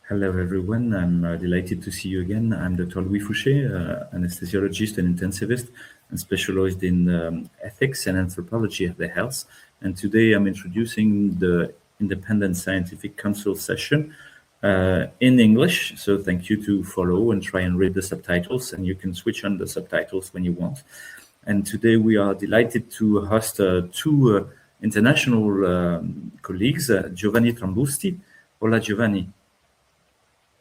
Hello, everyone. I'm delighted to see you again. I'm Dr. Louis Fouché, anesthesiologist and intensivist, and specialized in ethics and anthropology of the health. And today I'm introducing the Independent Scientific Council session in English. So thank you to follow and try and read the subtitles, and you can switch on the subtitles when you want. And today we are delighted to host two international colleagues, Giovanni Trambusti. Hola, Giovanni.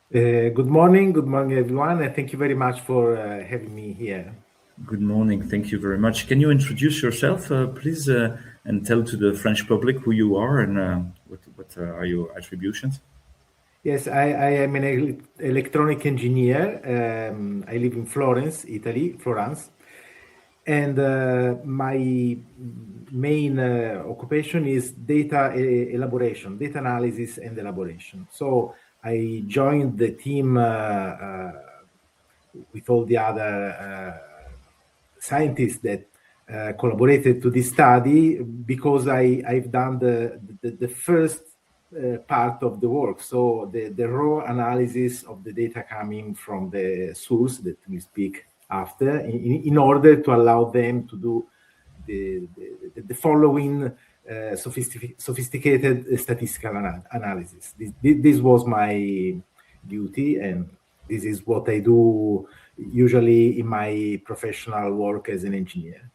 Good morning, everyone, and thank you very much for having me here. Good morning, thank you very much. Can you introduce yourself, please, and tell to the French public who you are and what are your attributions? Yes, I am an electronic engineer. I live in Florence, Italy, and my main occupation is data elaboration, data analysis and elaboration. So I joined the team with all the other scientists that collaborated to this study because I've done the first part of the work. So the raw analysis of the data coming from the source that we speak after in order to allow them to do the following sophisticated statistical analysis. This was my duty, and this is what I do usually in my professional work as an engineer.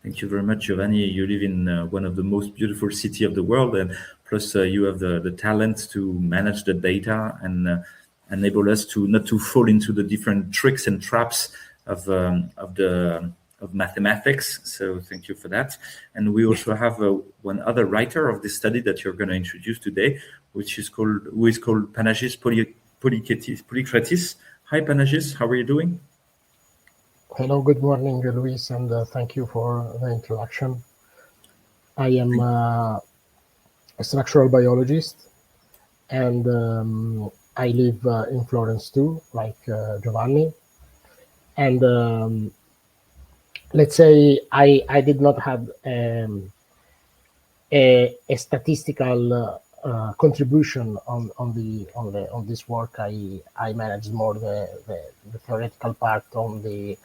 Thank you very much, Giovanni. You live in one of the most beautiful cities of the world, and plus you have the talent to manage the data and enable us to not to fall into the different tricks and traps of mathematics. So thank you for that. And we also have one other writer of this study that you're going to introduce today, who is called Panagis Polykretis. Hi, Panagis. How are you doing? Hello, good morning, Luis, and thank you for the introduction. I am a structural biologist, and I live in Florence too, like Giovanni. And let's say I did not have a statistical contribution on this work. I managed more the theoretical part on the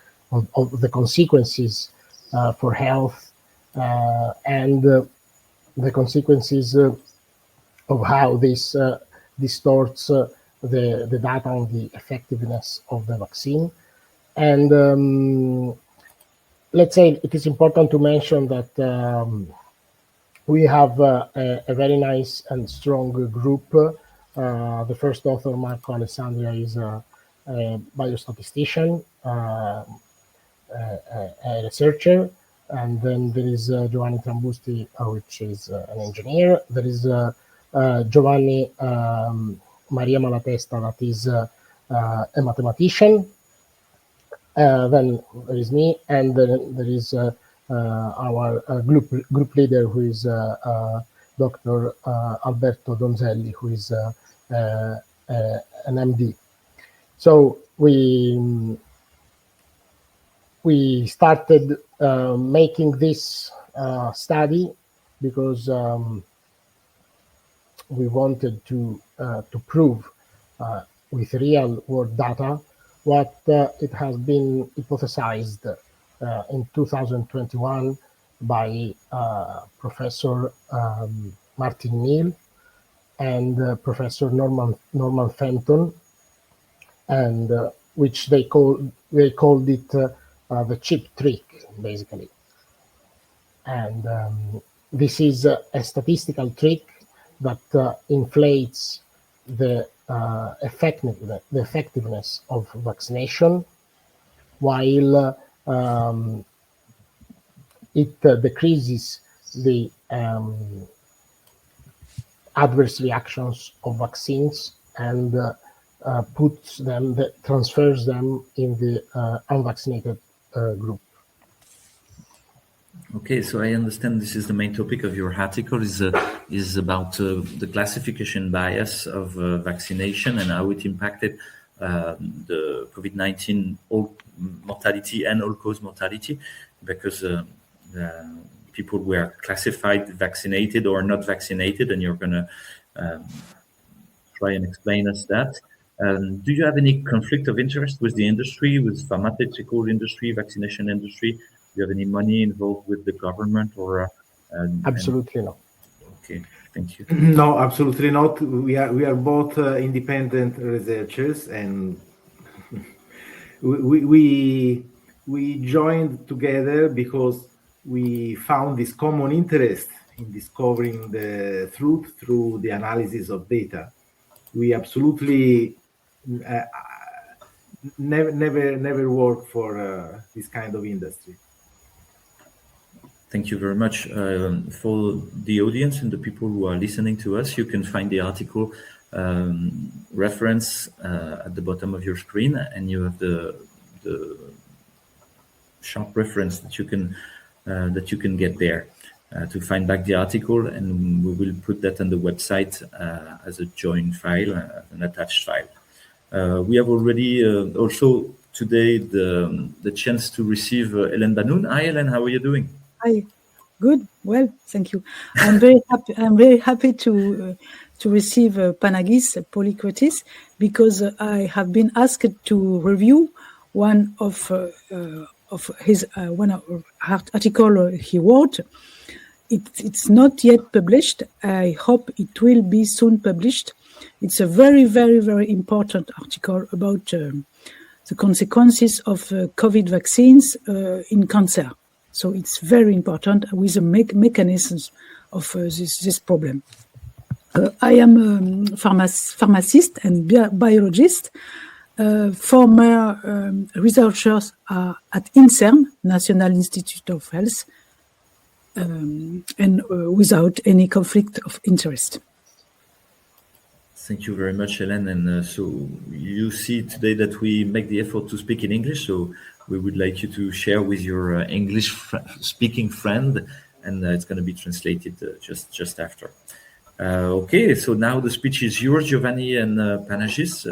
consequences for health and the consequences of how this distorts the data on the effectiveness of the vaccine. And let's say it is important to mention that we have a very nice and strong group. The first author, Marco Alessandria, is a biostatistician, a researcher, and then there is Giovanni Trambusti, which is an engineer. There is Giovanni Maria Malatesta, that is a mathematician. Then there is me, and then there is our group leader, who is Dr. Alberto Donzelli, who is an MD. So we started making this study because we wanted to prove with real world data what it has been hypothesized in 2021 by Professor Martin Neal and Professor Norman Fenton, and which they called it the chip trick, basically. And this is a statistical trick that inflates the effectiveness of vaccination, while it decreases the adverse reactions of vaccines and transfers them in the unvaccinated group. Okay, so I understand this is the main topic of your article is about the classification bias of vaccination and how it impacted the COVID-19 all mortality and all-cause mortality, because people were classified vaccinated or not vaccinated, and you're going to try and explain us that. Do you have any conflict of interest with the industry, with pharmaceutical industry, vaccination industry? Do you have any money involved with the government or? Absolutely not. Okay, thank you. No, absolutely not. We are both independent researchers, and we joined together because we found this common interest in discovering the truth through the analysis of data. We absolutely never work for this kind of industry. Thank you very much. For the audience and the people who are listening to us, you can find the article reference at the bottom of your screen, and you have the sharp reference that you can get there to find back the article, and we will put that on the website as a joint file, an attached file. We have already also today the chance to receive Hélène Banoun. Hi, Hélène, how are you doing? Hi, good. Well, thank you. I'm very happy. I'm very happy to receive Panagis Polykretis because I have been asked to review one of his article he wrote. It's not yet published. I hope it will be soon published. It's a very, very, very important article about the consequences of COVID vaccines in cancer. So it's very important with the mechanisms of this problem. I am a pharmacist and biologist, former researchers at INSERM, National Institute of Health, and without any conflict of interest. Thank you very much, Hélène. And so you see today that we make the effort to speak in English. So we would like you to share with your English-speaking friend, and it's going to be translated just after. Okay, so now the speech is yours, Giovanni and Panagis.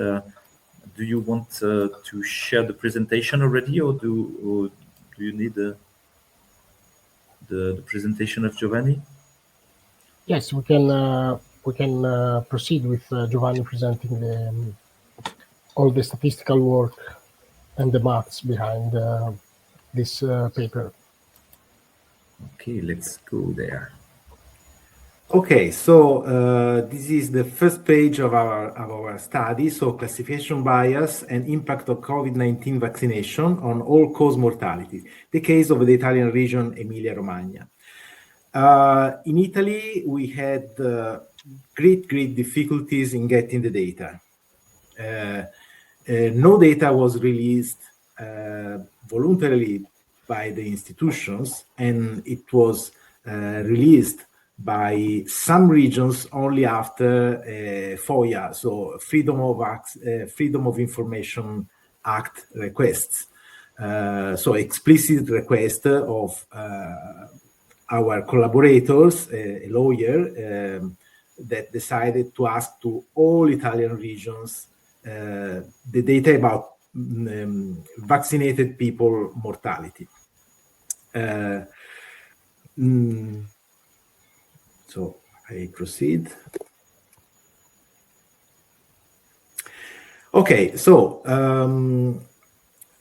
Do you want to share the presentation already, or do you need the presentation of Giovanni? Yes, we can proceed with Giovanni presenting all the statistical work and the maths behind this paper. Okay, let's go there. Okay, so this is the first page of our study. So classification bias and impact of COVID-19 vaccination on all-cause mortality. The case of the Italian region Emilia-Romagna. In Italy, we had great difficulties in getting the data. No data was released voluntarily by the institutions, and it was released by some regions only after FOIA, so Freedom of Information Act requests. So explicit request of our collaborators, a lawyer, that decided to ask to all Italian regions the data about vaccinated people mortality. So I proceed. Okay, so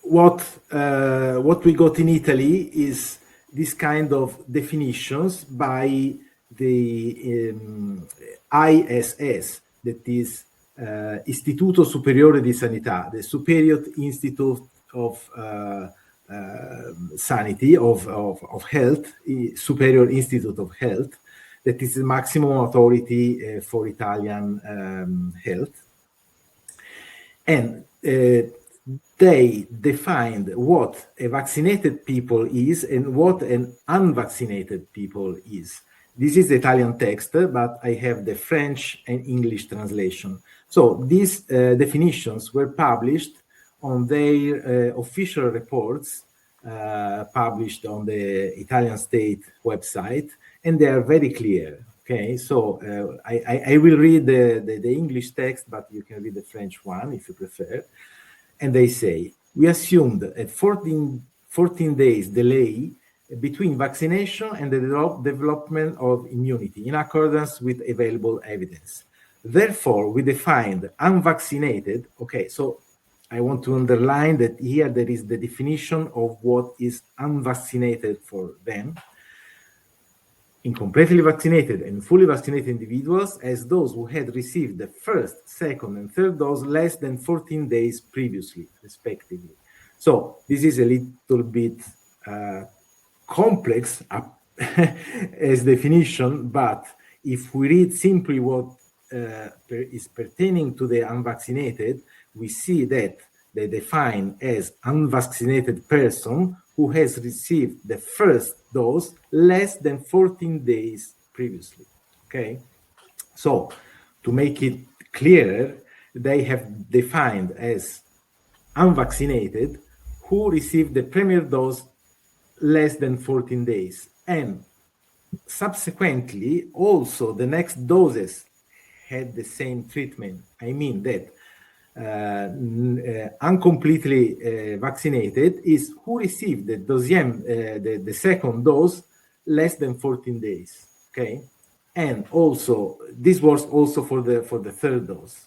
what we got in Italy is this kind of definitions by the ISS, that is Istituto Superiore di Sanità, the Superior Institute of Sanity, of Health, Superior Institute of Health, that is the maximum authority for Italian health. And they defined what a vaccinated people is and what an unvaccinated people is. This is the Italian text, but I have the French and English translation. So these definitions were published on their official reports, published on the Italian state website, and they are very clear. Okay, so I will read the English text, but you can read the French one if you prefer. And they say, we assumed a 14 days delay between vaccination and the development of immunity in accordance with available evidence. therefore, we defined unvaccinated. Okay, so I want to underline that here there is the definition of what is unvaccinated for them. Incompletely vaccinated and fully vaccinated individuals as those who had received the first, second, and third dose less than 14 days previously, respectively. So this is a little bit complex as definition, but if we read simply what is pertaining to the unvaccinated, we see that they define as unvaccinated person who has received the first dose less than 14 days previously. Okay, so to make it clearer, they have defined as unvaccinated who received the premier dose less than 14 days, and subsequently also the next doses had the same treatment. I mean that uncompletely vaccinated is who received the second dose less than 14 days. Okay, and also this was also for the third dose.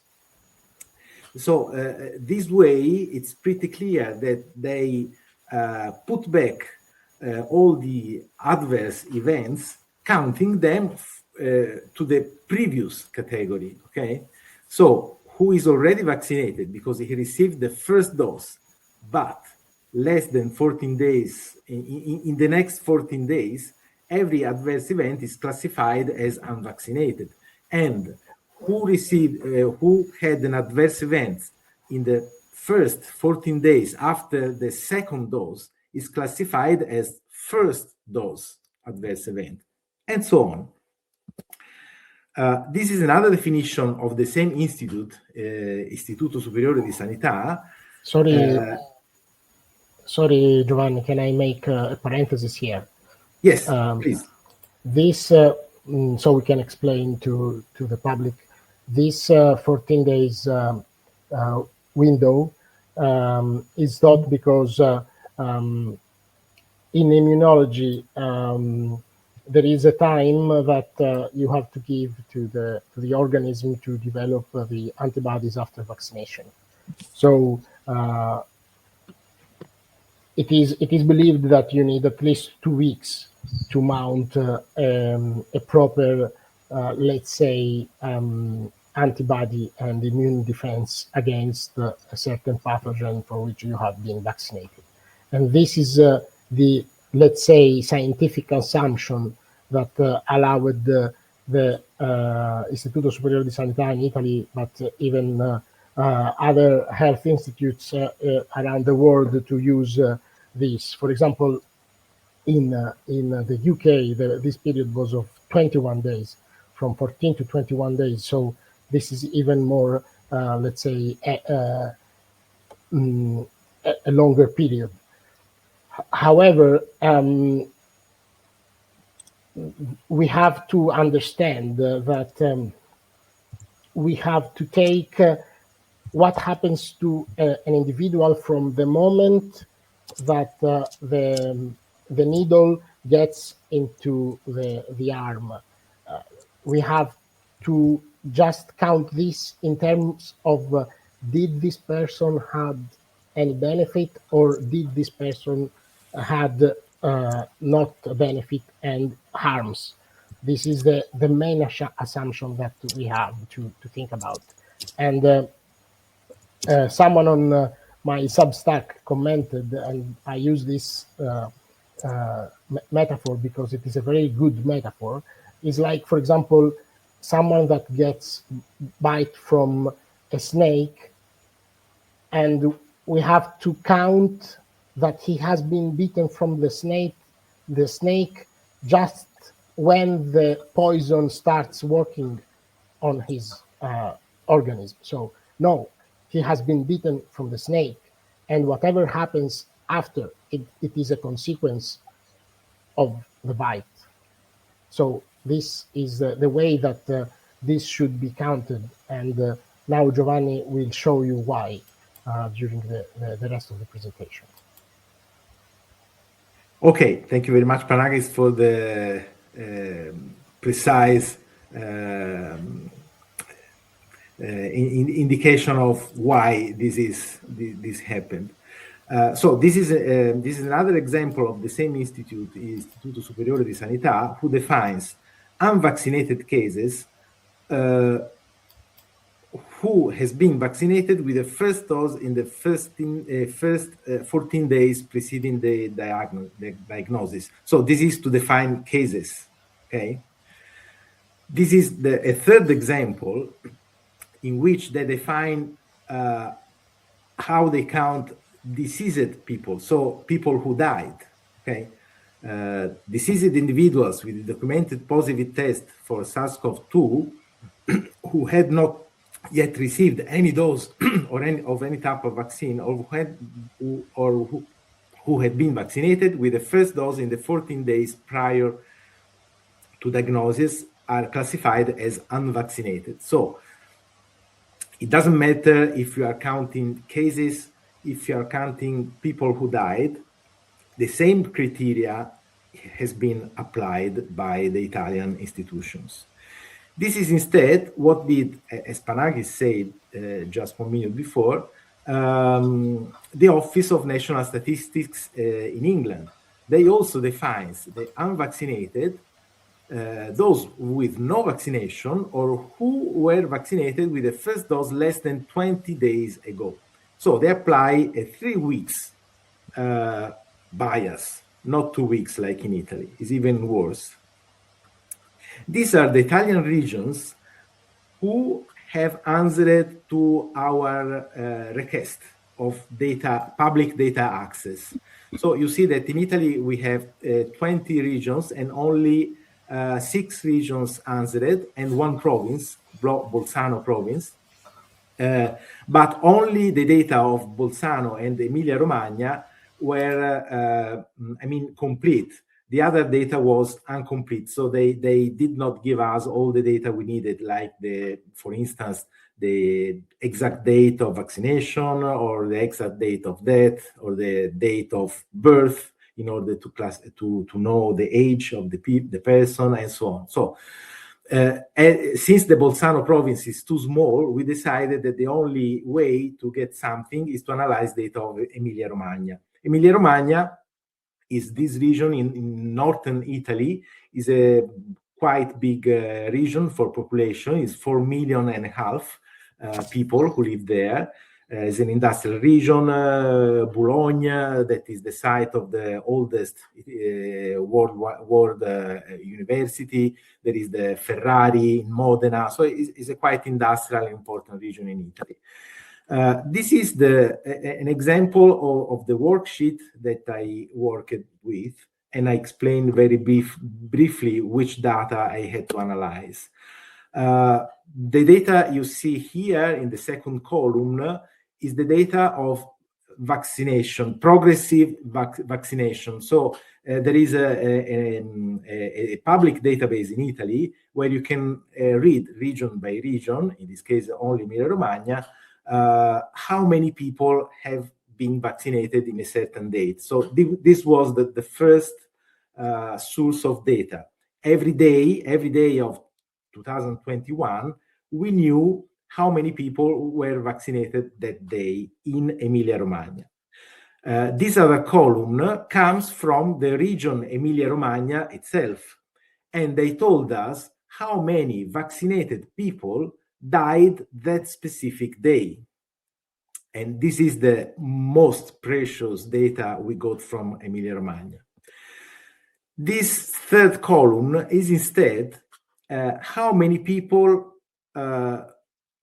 So this way, it's pretty clear that they put back all the adverse events, counting them to the previous category. Okay, so who is already vaccinated because he received the first dose, but less than 14 days, in the next 14 days, every adverse event is classified as unvaccinated. And who received, who had an adverse event in the first 14 days after the second dose is classified as first dose adverse event, and so on. This is another definition of the same institute, Istituto Superiore di Sanità. Sorry, Giovanni, can I make a parenthesis here? Yes, please. This, so we can explain to the public, this 14 days window is thought because in immunology, there is a time that you have to give to the organism to develop the antibodies after vaccination. So it is believed that you need at least 2 weeks to mount a proper, let's say, antibody and immune defense against a certain pathogen for which you have been vaccinated. And this is the, let's say, scientific assumption that allowed the Istituto Superiore di Sanità in Italy, but even other health institutes around the world to use this. For example, in the UK, this period was of 21 days, from 14 to 21 days. So this is even more, let's say, a longer period. However, we have to understand that we have to take what happens to an individual from the moment that the needle gets into the arm. We have to just count this in terms of did this person had any benefit, or did this person had not a benefit and harms. This is the main assumption that we have to think about. And someone on my Substack commented, and I use this metaphor because it is a very good metaphor, is like, for example, someone that gets bite from a snake, and we have to count that he has been bitten from the snake just when the poison starts working on his organism. So no, he has been bitten from the snake, and whatever happens after, it is a consequence of the bite. So this is the way that this should be counted, and now Giovanni will show you why during the rest of the presentation. Okay, thank you very much, Panagis, for the precise indication of why this happened. So this is another example of the same institute, Istituto Superiore di Sanità, who defines unvaccinated cases who has been vaccinated with the first dose in the first 14 days preceding the diagnosis. So this is to define cases, okay? This is a third example in which they define how they count deceased people, so people who died, okay? Deceased individuals with a documented positive test for SARS-CoV-2 who had not yet received any dose or any type of vaccine, or who had been vaccinated with the first dose in the 14 days prior to diagnosis, are classified as unvaccinated. So it doesn't matter if you are counting cases, if you are counting people who died, the same criteria has been applied by the Italian institutions. This is instead what did, as Panagis said just 1 minute before, the Office of National Statistics in England. They also defines the unvaccinated, those with no vaccination or who were vaccinated with the first dose less than 20 days ago. So they apply a 3 weeks bias, not 2 weeks like in Italy. It's even worse. These are the Italian regions who have answered to our request of public data access. So you see that in Italy we have 20 regions and only 6 regions answered and 1 province, Bolzano province. But only the data of Bolzano and Emilia-Romagna were, complete. The other data was incomplete, so they did not give us all the data we needed, like for instance, the exact date of vaccination or the exact date of death or the date of birth in order to know the age of the person and so on. So since the Bolzano province is too small, we decided that the only way to get something is to analyze data of Emilia-Romagna. Emilia-Romagna is this region in northern Italy, is a quite big region for population. It's 4.5 million people who live there. It's an industrial region. Bologna, that is the site of the oldest world university. There is the Ferrari in Modena. So it's a quite industrial and important region in Italy. This is an example of the worksheet that I worked with, and I explained very briefly which data I had to analyze. The data you see here in the second column is the data of vaccination, progressive vaccination. So there is a public database in Italy where you can read region by region, in this case only Emilia-Romagna, how many people have been vaccinated in a certain date. So this was the first source of data. Every day of 2021, we knew how many people were vaccinated that day in Emilia-Romagna. This other column comes from the region Emilia-Romagna itself, and they told us how many vaccinated people died that specific day. And this is the most precious data we got from Emilia-Romagna. This third column is instead how many people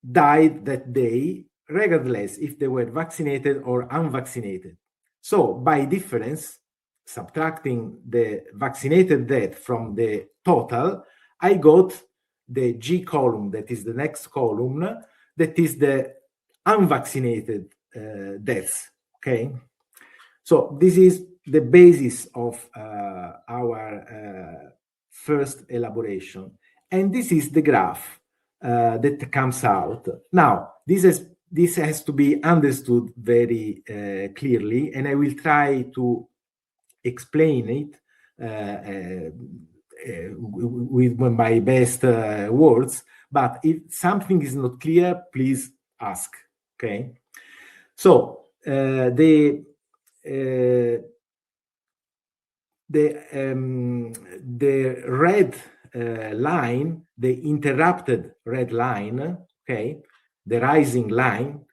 died that day, regardless if they were vaccinated or unvaccinated. So by difference, subtracting the vaccinated death from the total, I got the G column, that is the next column, that is the unvaccinated deaths, okay? So this is the basis of our first elaboration. And this is the graph that comes out. Now, this has to be understood very clearly, and I will try to explain it with my best words, But if something is not clear, please ask. Okay. So the red line, the interrupted red line, okay, the rising line,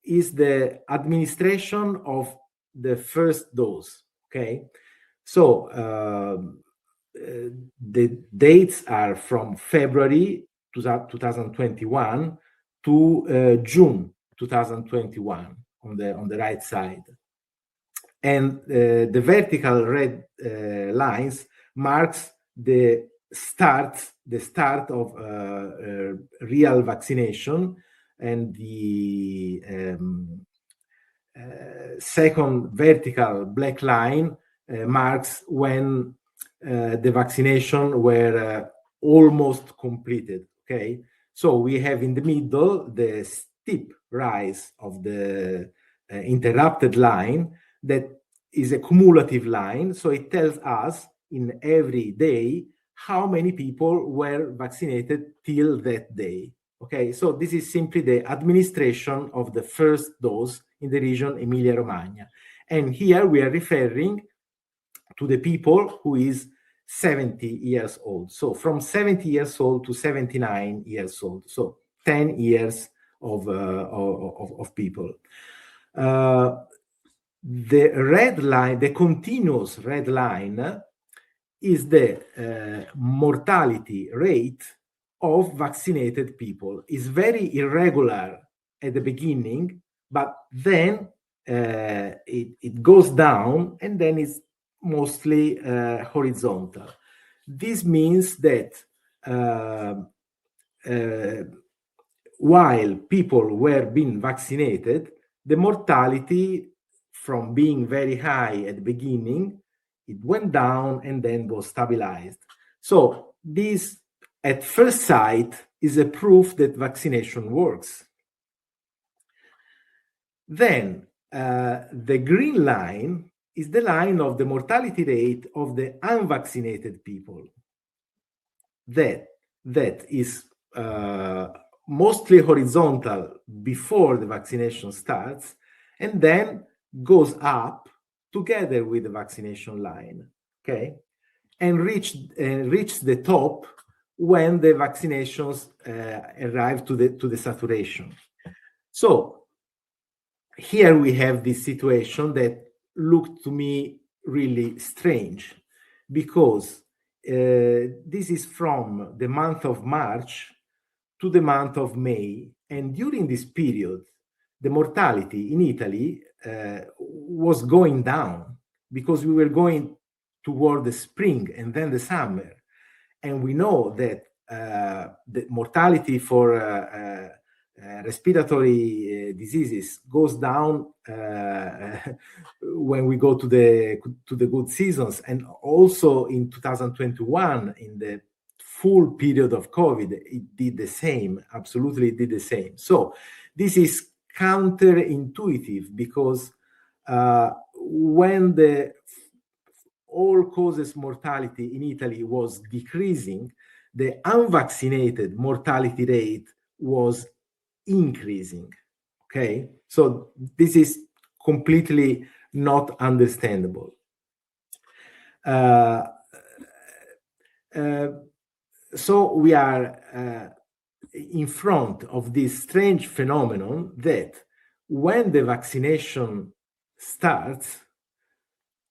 is the administration of the first dose. Okay, so the dates are from February 2021 to June 2021 on the right side. And the vertical red lines marks the start of real vaccination, and the second vertical black line marks when the vaccination were almost completed. Okay, so we have in the middle the steep rise of the interrupted line. That is a cumulative line, so it tells us in every day how many people were vaccinated till that day. Okay, so this is simply the administration of the first dose in the region Emilia-Romagna. And here we are referring to the people who is 70 years old. So from 70 years old to 79 years old. So 10 years of people. The red line, the continuous red line, is the mortality rate of vaccinated people. It's very irregular at the beginning, but then it goes down, and then it's mostly horizontal. This means that while people were being vaccinated, the mortality from being very high at the beginning, it went down and then was stabilized. So this, at first sight, is a proof that vaccination works. Then the green line is the line of the mortality rate of the unvaccinated people. That is mostly horizontal before the vaccination starts, and then goes up together with the vaccination line, okay, and reach the top when the vaccinations arrive to the saturation. So here we have this situation that looked to me really strange, because this is from the month of March to the month of May, and during this period, the mortality in Italy was going down, because we were going toward the spring and then the summer. And we know that the mortality for respiratory diseases goes down when we go to the good seasons, and also in 2021, in the full period of COVID, it did the same, absolutely did the same. So this is counterintuitive, because when the all causes mortality in Italy was decreasing, the unvaccinated mortality rate was increasing. Okay, so this is completely not understandable. So we are in front of this strange phenomenon that when the vaccination starts,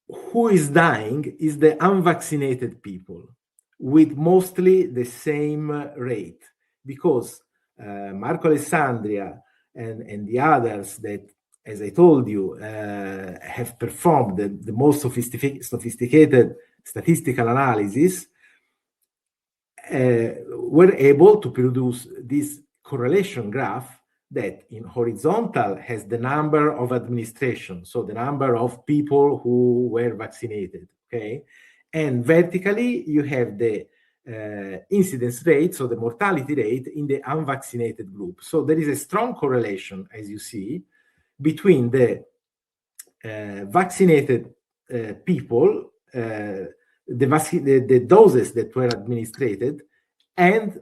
who is dying is the unvaccinated people, with mostly the same rate, because Marco Alessandria and the others that, as I told you, have performed the most sophisticated statistical analysis, were able to produce this correlation graph that in horizontal has the number of administrations, so the number of people who were vaccinated, okay? And vertically, you have the incidence rate, so the mortality rate in the unvaccinated group. So there is a strong correlation, as you see, between the vaccinated people, the doses that were administered, and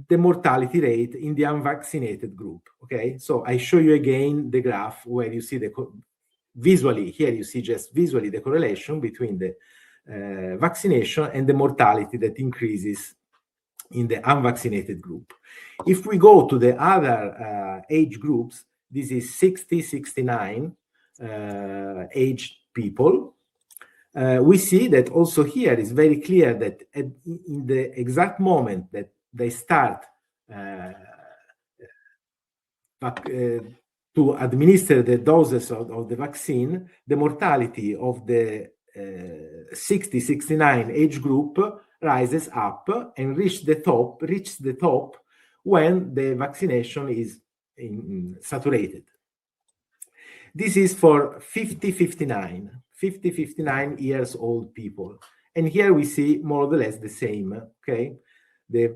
the mortality rate in the unvaccinated group. Okay, so I show you again the graph where you see visually, here you see just visually the correlation between the vaccination and the mortality that increases in the unvaccinated group. If we go to the other age groups, this is 60-69 aged people, we see that also here is very clear that in the exact moment that they start to administer the doses of the vaccine, the mortality of the 60-69 age group rises up and reaches the top when the vaccination is saturated. This is for 50-59 years old people, and here we see more or less the same. Okay, the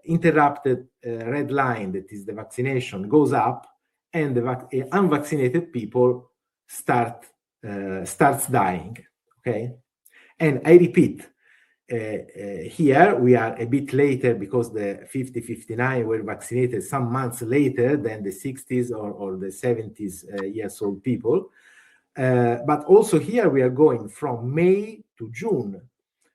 interrupted red line, that is the vaccination, goes up, and the unvaccinated people starts dying. Okay, and I repeat, here we are a bit later because the 50-59 were vaccinated some months later than the 60s or the 70s years old people. But also here we are going from May to June.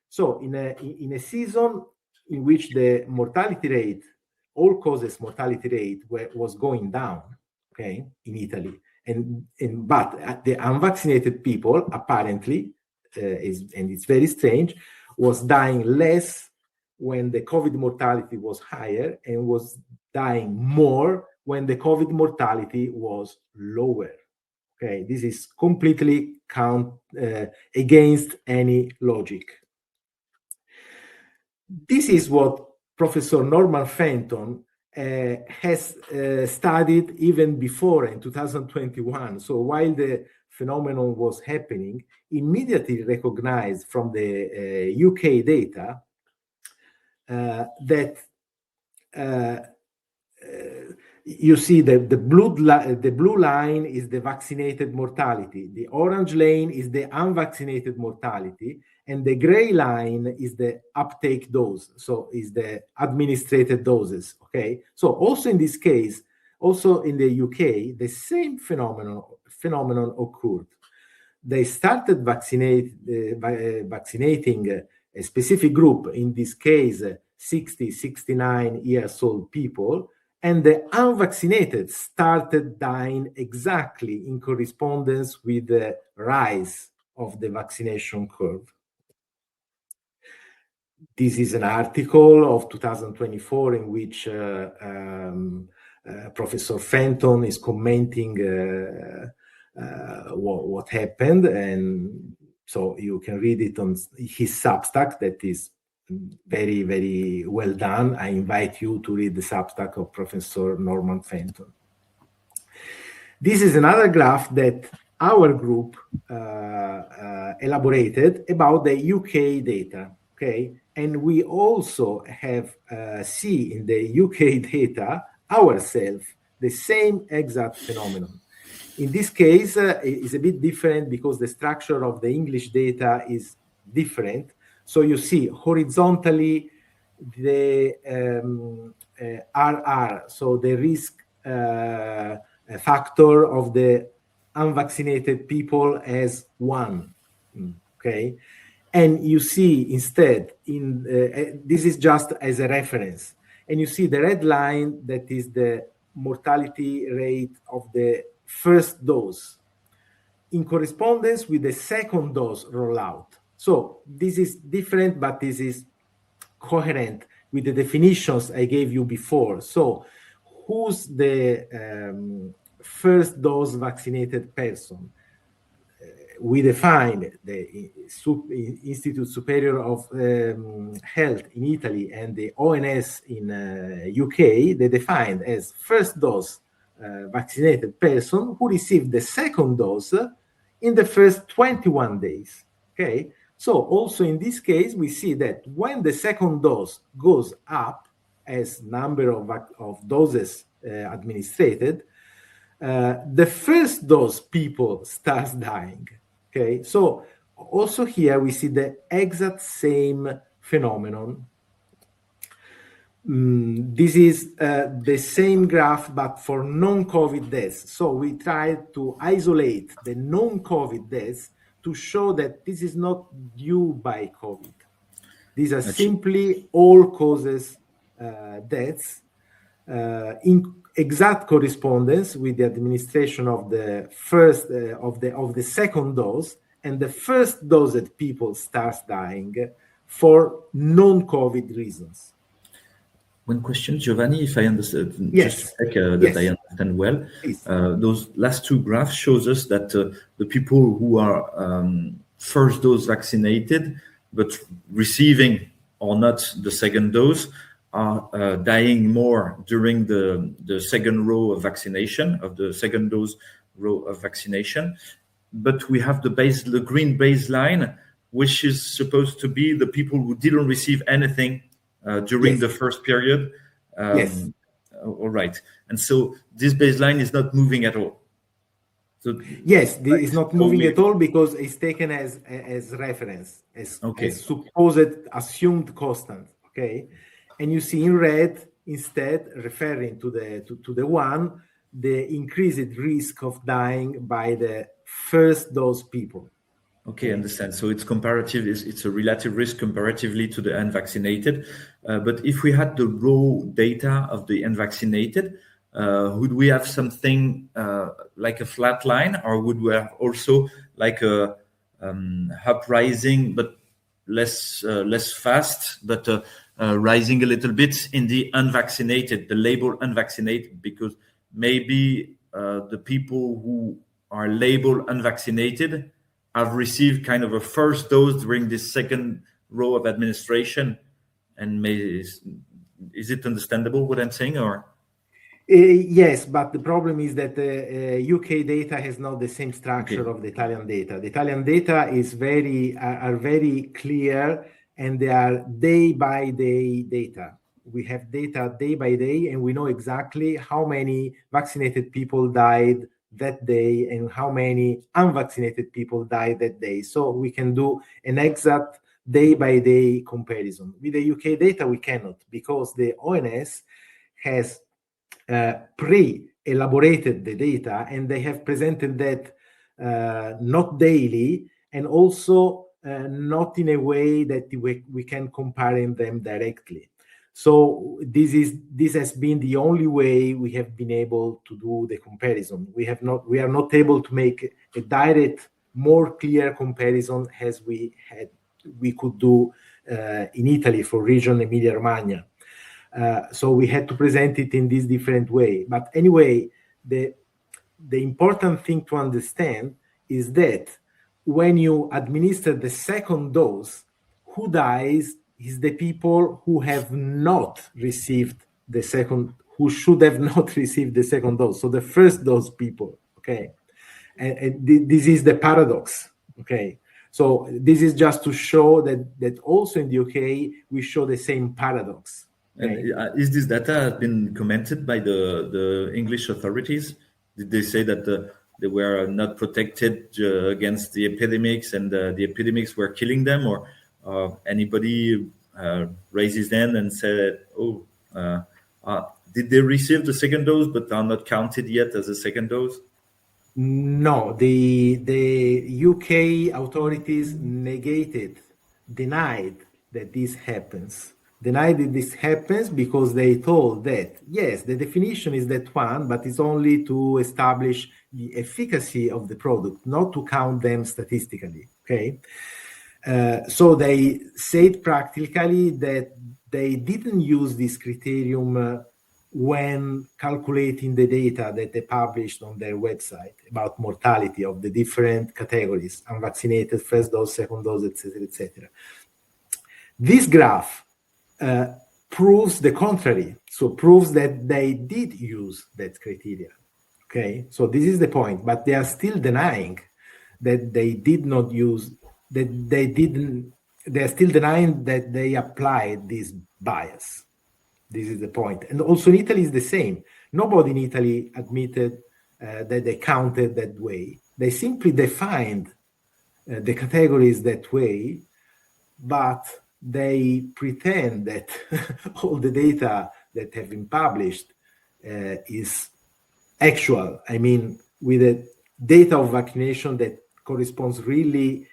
So in a season in which the mortality rate, all causes mortality rate was going down, okay, in Italy, but the unvaccinated people apparently, and it's very strange, was dying less when the COVID mortality was higher and was dying more when the COVID mortality was lower. Okay, this is completely against any logic. This is what Professor Norman Fenton has studied even before in 2021. So while the phenomenon was happening, immediately recognized from the UK data that you see that the blue line is the vaccinated mortality, the orange line is the unvaccinated mortality, and the gray line is the uptake dose, so is the administrated doses. Okay, so also in this case, also in the UK, the same phenomenon occurred. They started vaccinating a specific group, in this case 60-69 years old people, and the unvaccinated started dying exactly in correspondence with the rise of the vaccination curve. This is an article of 2024 in which Professor Fenton is commenting what happened, and so you can read it on his Substack. That is very, very well done. I invite you to read the Substack of Professor Norman Fenton. This is another graph that our group elaborated about the UK data. Okay, and we also have see in the UK data ourselves the same exact phenomenon. In this case, it's a bit different because the structure of the English data is different. So you see horizontally the RR, so the risk factor of the unvaccinated people as 1. Okay, and you see instead this is just as a reference, and you see the red line, that is the mortality rate of the first dose in correspondence with the second dose rollout. So this is different, but this is coherent with the definitions I gave you before. So who's the first dose vaccinated person? We define the Institute Superior of Health in Italy and the ONS in UK. They defined as first dose vaccinated person who received the second dose in the first 21 days. Okay, so also in this case, we see that when the second dose goes up as number of doses administered, the first dose people starts dying. Okay, so also here we see the exact same phenomenon. This is the same graph, but for non-COVID deaths. So we tried to isolate the non-COVID deaths to show that this is not due by COVID. These are simply all causes deaths in exact correspondence with the administration of the first of the second dose, and the first dose that people start dying for non-COVID reasons. One question, Giovanni, if I understand, yes. just to check that I understand well, those last two graphs shows us that the people who are first dose vaccinated but receiving or not the second dose are dying more during the second row of vaccination, of the second dose row of vaccination. But we have the green baseline, which is supposed to be the people who didn't receive anything during the first period. All right. And so this baseline is not moving at all. So yes, it's not moving at all because it's taken as reference, as supposed assumed constant. Okay. And you see in red, instead, referring to the one, the increased risk of dying by the first dose people. Okay, understand. So it's comparative. It's a relative risk comparatively to the unvaccinated. But if we had the raw data of the unvaccinated, would we have something like a flat line, or would we have also like a uprising, but less fast, but rising a little bit in the unvaccinated, the label unvaccinated, because maybe the people who are labeled unvaccinated have received kind of a first dose during this second row of administration, and is it understandable what I'm saying, or? Yes, but the problem is that UK data has not the same structure of the Italian data. The Italian data is are very clear, and they are day by day data. We have data day by day, and we know exactly how many vaccinated people died that day and how many unvaccinated people died that day. So we can do an exact day by day comparison. With the UK data, we cannot, because the ONS has pre-elaborated the data, and they have presented that not daily, and also not in a way that we can compare them directly. So this has been the only way we have been able to do the comparison. We are not able to make a direct, more clear comparison as we could do in Italy for region Emilia-Romagna. So we had to present it in this different way. But anyway, the important thing to understand is that when you administer the second dose, who dies is the people who have not received the second, who should have not received the second dose. So the first dose people, okay? And this is the paradox, okay? So this is just to show that also in the UK, we show the same paradox. Okay? And is this data been commented by the English authorities? Did they say that they were not protected against the epidemics, and the epidemics were killing them, or anybody raised his hand and said, did they receive the second dose but are not counted yet as a second dose? No, the UK authorities denied that this happens. Denied that this happens because they told that, yes, the definition is that one, but it's only to establish the efficacy of the product, not to count them statistically, okay? So they said practically that they didn't use this criterion when calculating the data that they published on their website about mortality of the different categories, unvaccinated, first dose, second dose, etc., etc. This graph proves the contrary. So proves that they did use that criteria. Okay, so this is the point, but they are still denying that they did not use, that they didn't, they are still denying that they applied this bias. This is the point. And also in Italy is the same. Nobody in Italy admitted that they counted that way. They simply defined the categories that way, but they pretend that all the data that have been published is actual. I mean, with the data of vaccination that corresponds really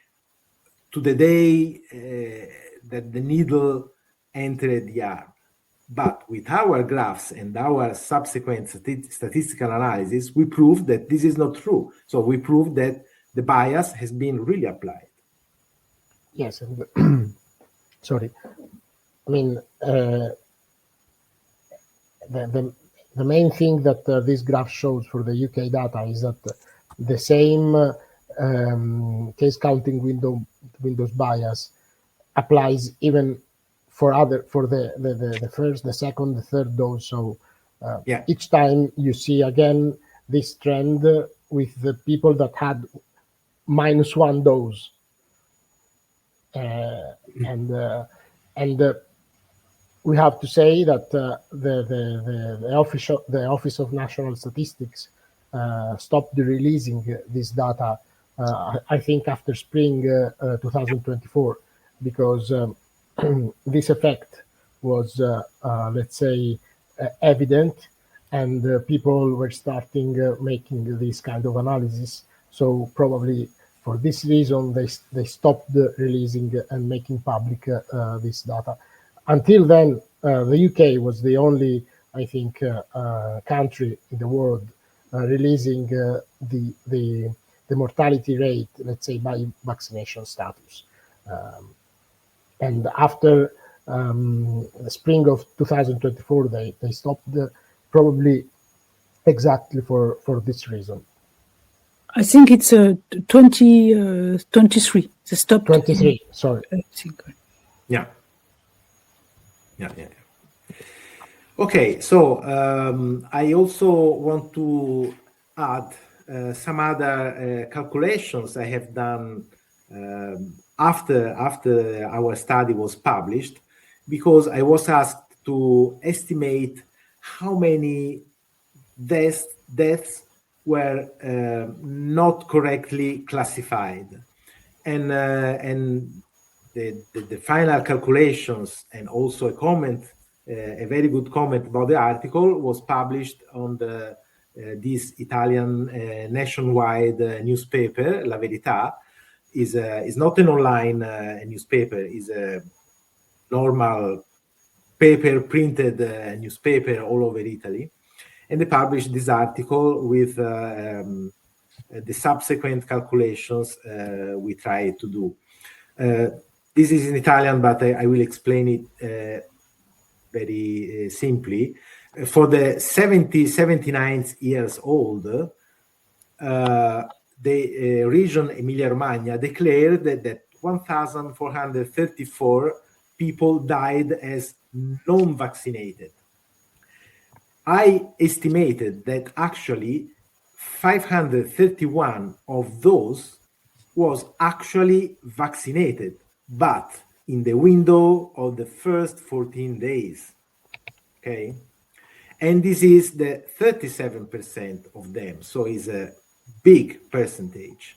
to the day that the needle entered the arm. But with our graphs and our subsequent statistical analysis, we prove that this is not true. So we prove that the bias has been really applied. Yes, and sorry. I mean, the main thing that this graph shows for the UK data is that the same case counting Windows bias applies even for the first, the second, the third dose. So each time you see again this trend with the people that had -1 dose, and we have to say that the Office of National Statistics stopped releasing this data. I think after spring 2024, because this effect was, let's say, evident, and people were starting making this kind of analysis. So probably for this reason, they stopped releasing and making public this data. Until then, the UK was the only, I think, country in the world releasing the mortality rate, let's say, by vaccination status. And after the spring of 2024, they stopped probably exactly for this reason. I think it's 2023. They stopped. 23, sorry. Yeah. Okay, so I also want to add some other calculations I have done after our study was published, because I was asked to estimate how many deaths were not correctly classified, and the final calculations, and also a comment, a very good comment about the article, was published on this Italian nationwide newspaper, La Verità. Is not an online newspaper, is a normal paper printed newspaper all over Italy, and they published this article with the subsequent calculations we tried to do. This is in Italian, but I will explain it very simply. For the 79 years old, the region Emilia-Romagna declared that 1,434 people died as non-vaccinated. I estimated that actually 531 of those was actually vaccinated, but in the window of the first 14 days. Okay, and this is the 37% of them, so it's a big percentage.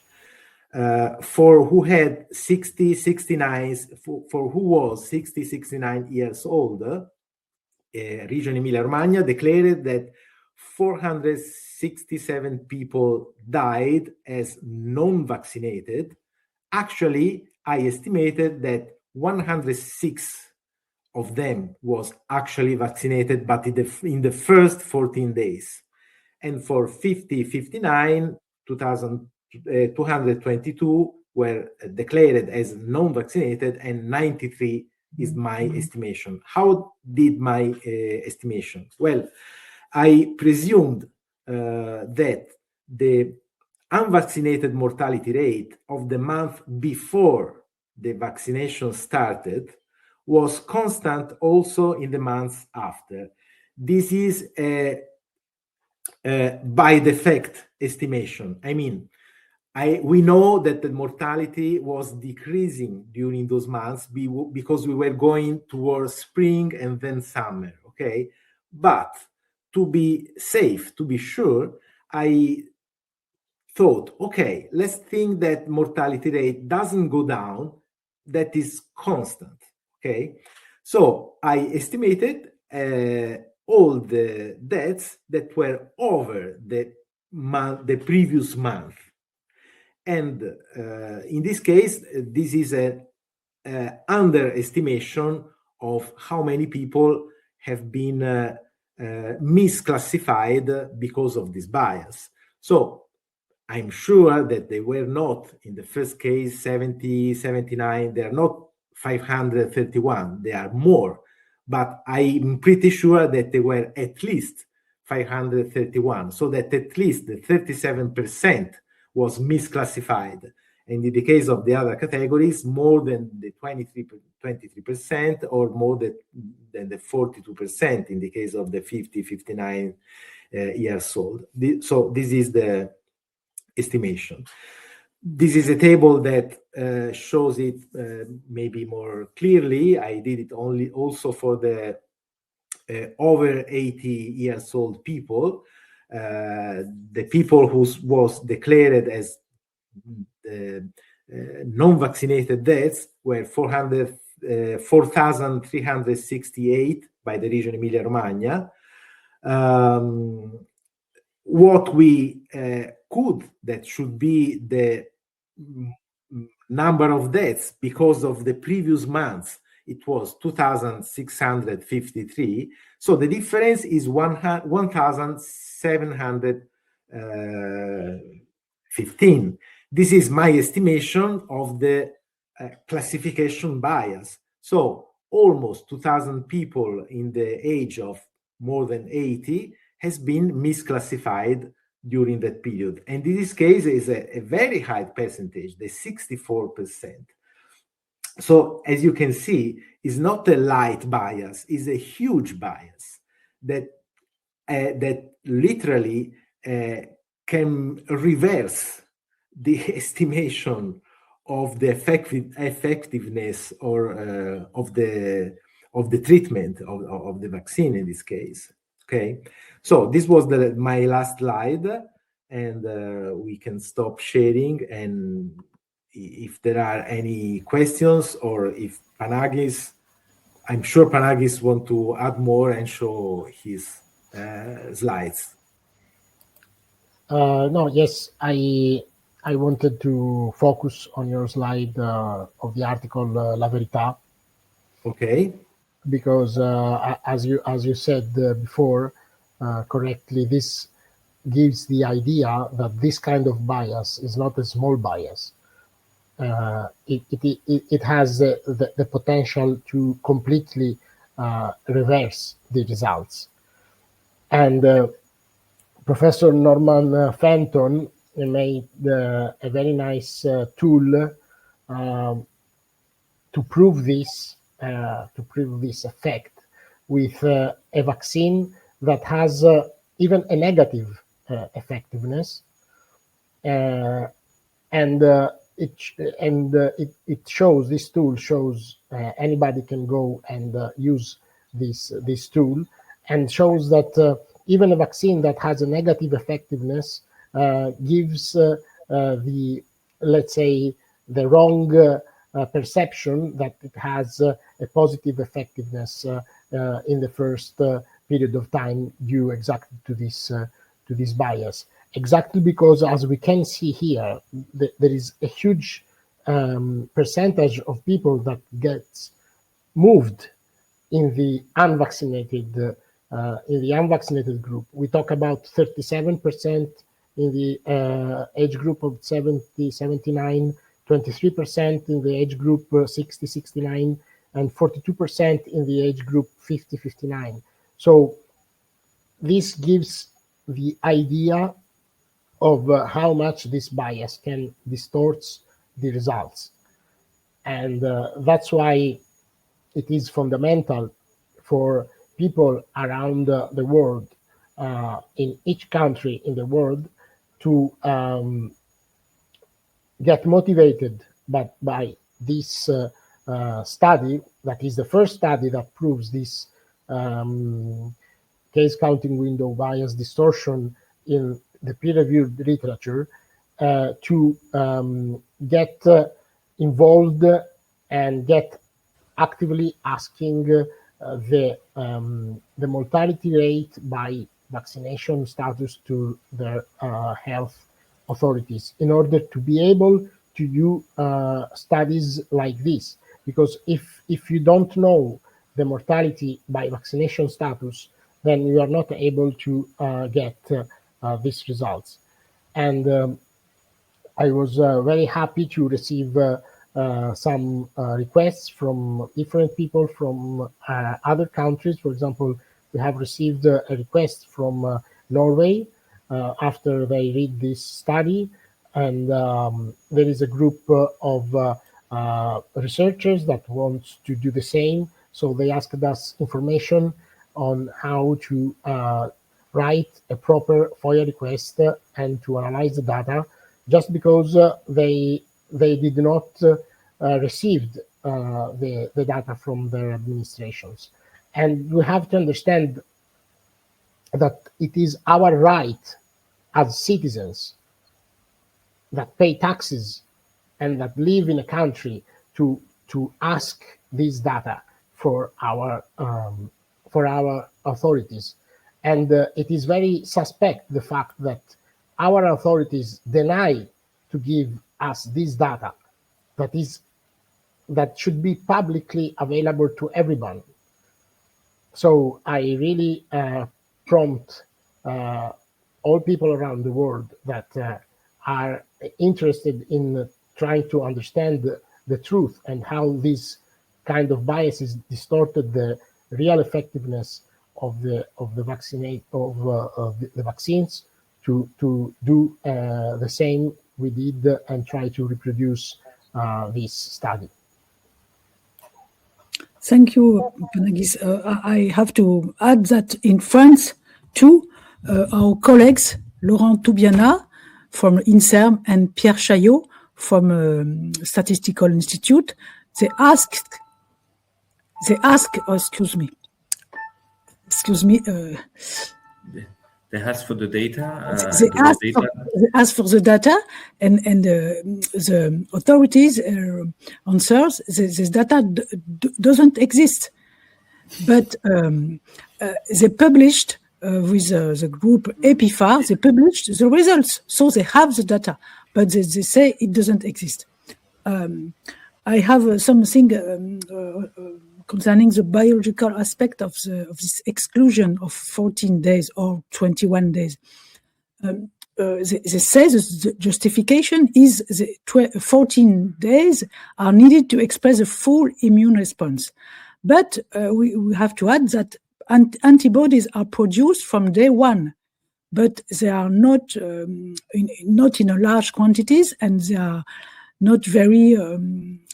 For who had 69 years old, region Emilia-Romagna declared that 467 people died as non-vaccinated. Actually, I estimated that 106 of them was actually vaccinated, but in the first 14 days. And for 59, 222 were declared as non-vaccinated, and 93 is my estimation. How did my estimation? Well, I presumed that the unvaccinated mortality rate of the month before the vaccination started was constant also in the months after. This is a by defect estimation. I mean, we know that the mortality was decreasing during those months because we were going towards spring and then summer, okay? But to be safe, to be sure, I thought, okay, let's think that mortality rate doesn't go down, that is constant. Okay, so I estimated all the deaths that were over the previous month, and in this case, this is a underestimation of how many people have been misclassified because of this bias. So I'm sure that they were not, in the first case, 70, 79, they are not 531, they are more. But I'm pretty sure that they were at least 531, so that at least the 37% was misclassified. And in the case of the other categories, more than the 23%, or more than the 42% in the case of the 50, 59 years old. So this is the estimation. This is a table that shows it maybe more clearly. I did it also for the over 80 years old people. The people who was declared as non-vaccinated deaths were 4,368 by the region Emilia-Romagna. What we that should be the number of deaths because of the previous months, it was 2,653. So the difference is 1,715. This is my estimation of the classification bias. So almost 2,000 people in the age of more than 80 has been misclassified during that period. And in this case is a very high percentage, the 64%. So as you can see, it's not a light bias, it's a huge bias that literally can reverse the estimation of the effectiveness or of the treatment of the vaccine in this case. Okay, so this was my last slide, and we can stop sharing. And if there are any questions, or if Panagis, I'm sure Panagis want to add more and show his slides. No, yes, I wanted to focus on your slide of the article La Verità. Okay. Because as you said before correctly, this gives the idea that this kind of bias is not a small bias. It has the potential to completely reverse the results. And Professor Norman Fenton made a very nice tool to prove this effect with a vaccine that has even a negative effectiveness, and it shows, this tool shows, anybody can go and use this tool, and shows that even a vaccine that has a negative effectiveness gives let's say the wrong perception that it has a positive effectiveness in the first period of time, due exactly to this bias. Exactly because, as we can see here, there is a huge percentage of people that gets moved in the unvaccinated group. We talk about 37% in the age group of 70-79. 23% in the age group 60-69, and 42% in the age group 50-59. So this gives the idea of how much this bias can distort the results. And that's why it is fundamental for people around the world, in each country in the world, to get motivated by this study, that is the first study that proves this case counting window bias distortion in the peer-reviewed literature, to get involved and get actively asking the mortality rate by vaccination status to their health authorities in order to be able to do studies like this. Because if you don't know the mortality by vaccination status, then you are not able to get these results. And I was very happy to receive some requests from different people from other countries. For example, we have received a request from Norway after they read this study, and there is a group of researchers that wants to do the same. So they asked us information on how to write a proper FOIA request and to analyze the data, just because they did not receive the data from their administrations. And we have to understand that it is our right as citizens that pay taxes and that live in a country to ask this data for our authorities. And it is very suspect the fact that our authorities deny to give us this data that should be publicly available to everyone. So I really prompt all people around the world that are interested in trying to understand the truth and how this kind of biases distorted the real effectiveness of the vaccines to do the same we did and try to reproduce this study. Thank you, Panagis. I have to add that in France, too, our colleagues, Laurent Toubiana from INSERM and Pierre Chaillot from Statistical Institute, they asked, oh, excuse me. They asked for the data. They asked for the data, and the authorities answers this data doesn't exist. But they published with the group EPIFAR, they published the results, so they have the data, but they say it doesn't exist. I have something concerning the biological aspect of this exclusion of 14 days or 21 days. They say the justification is the 14 days are needed to express a full immune response. But we have to add that antibodies are produced from day one, but they are not in a large quantities, and they are not very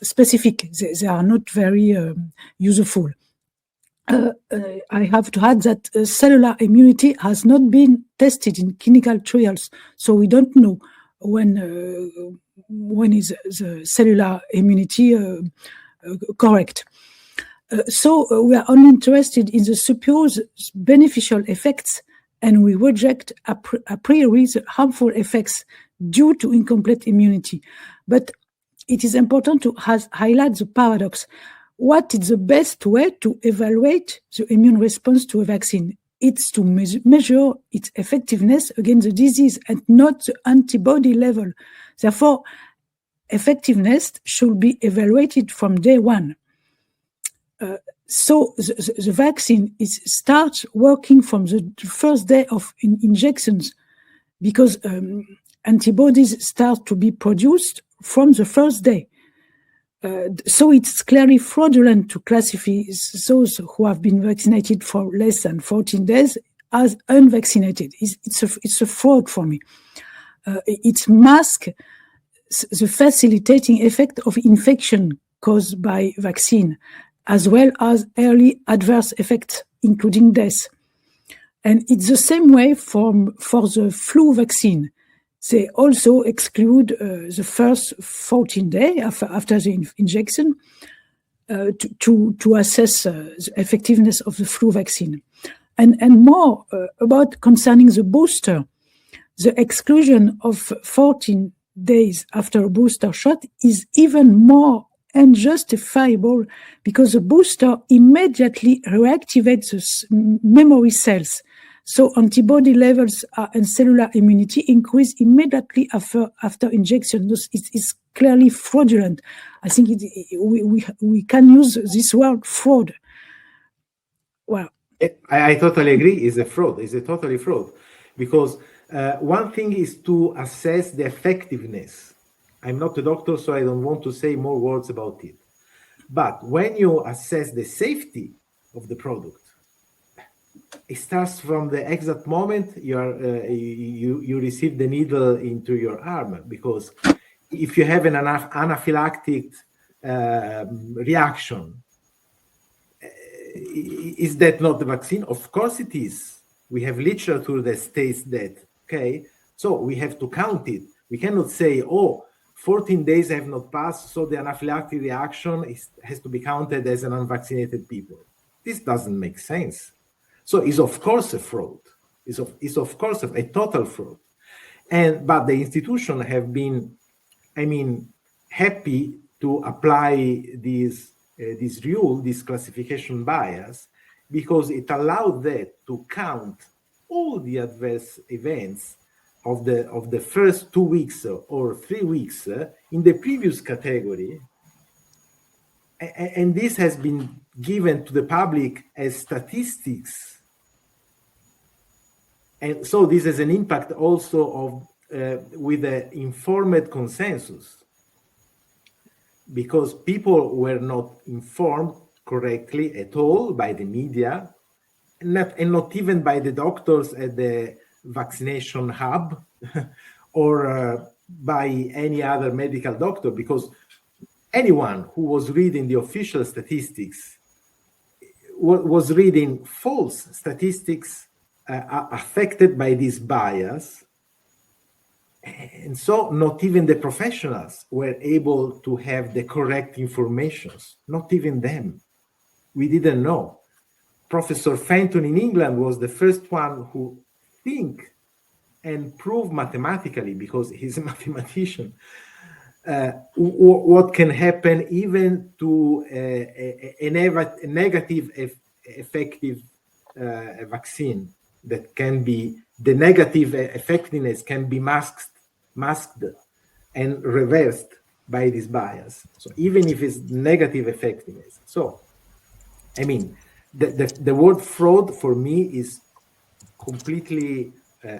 specific. They are not very useful. I have to add that cellular immunity has not been tested in clinical trials, so we don't know when is the cellular immunity correct. So we are only interested in the supposed beneficial effects, and we reject a priori the harmful effects due to incomplete immunity. But it is important to highlight the paradox. What is the best way to evaluate the immune response to a vaccine? It's to measure its effectiveness against the disease and not the antibody level. Therefore, effectiveness should be evaluated from day one. So the vaccine starts working from the first day of injections, because antibodies start to be produced from the first day. So it's clearly fraudulent to classify those who have been vaccinated for less than 14 days as unvaccinated. It's a fraud for me. It masks the facilitating effect of infection caused by vaccine, as well as early adverse effects, including death. And it's the same way for the flu vaccine. They also exclude the first 14 days after the injection to assess the effectiveness of the flu vaccine. And more about concerning the booster, the exclusion of 14 days after a booster shot is even more unjustifiable because the booster immediately reactivates the memory cells. So antibody levels and cellular immunity increase immediately after injection. It's clearly fraudulent. I think we can use this word fraud. Well, I totally agree. It's a fraud. It's a totally fraud, because one thing is to assess the effectiveness. I'm not a doctor, so I don't want to say more words about it. But when you assess the safety of the product, it starts from the exact moment you receive the needle into your arm. Because if you have an anaphylactic reaction, is that not the vaccine? Of course it is. We have literature that states that. Okay, so we have to count it. We cannot say, 14 days have not passed, so the anaphylactic reaction has to be counted as an unvaccinated people. This doesn't make sense. So it's of course a fraud. It's of course a total fraud. But the institution have been, happy to apply this rule, this classification bias, because it allowed that to count all the adverse events of the first 2 weeks or 3 weeks in the previous category, and this has been given to the public as statistics. And so this has an impact also of with the informed consensus, because people were not informed correctly at all by the media, and not even by the doctors at the vaccination hub or by any other medical doctor, because anyone who was reading the official statistics was reading false statistics affected by this bias. And so not even the professionals were able to have the correct information, not even them. We didn't know. Professor Fenton in England was the first one who think and prove mathematically, because he's a mathematician, what can happen even to a negative effective vaccine, that can be, the negative effectiveness can be masked and reversed by this bias. So even if it's negative effectiveness. So, the word fraud for me is completely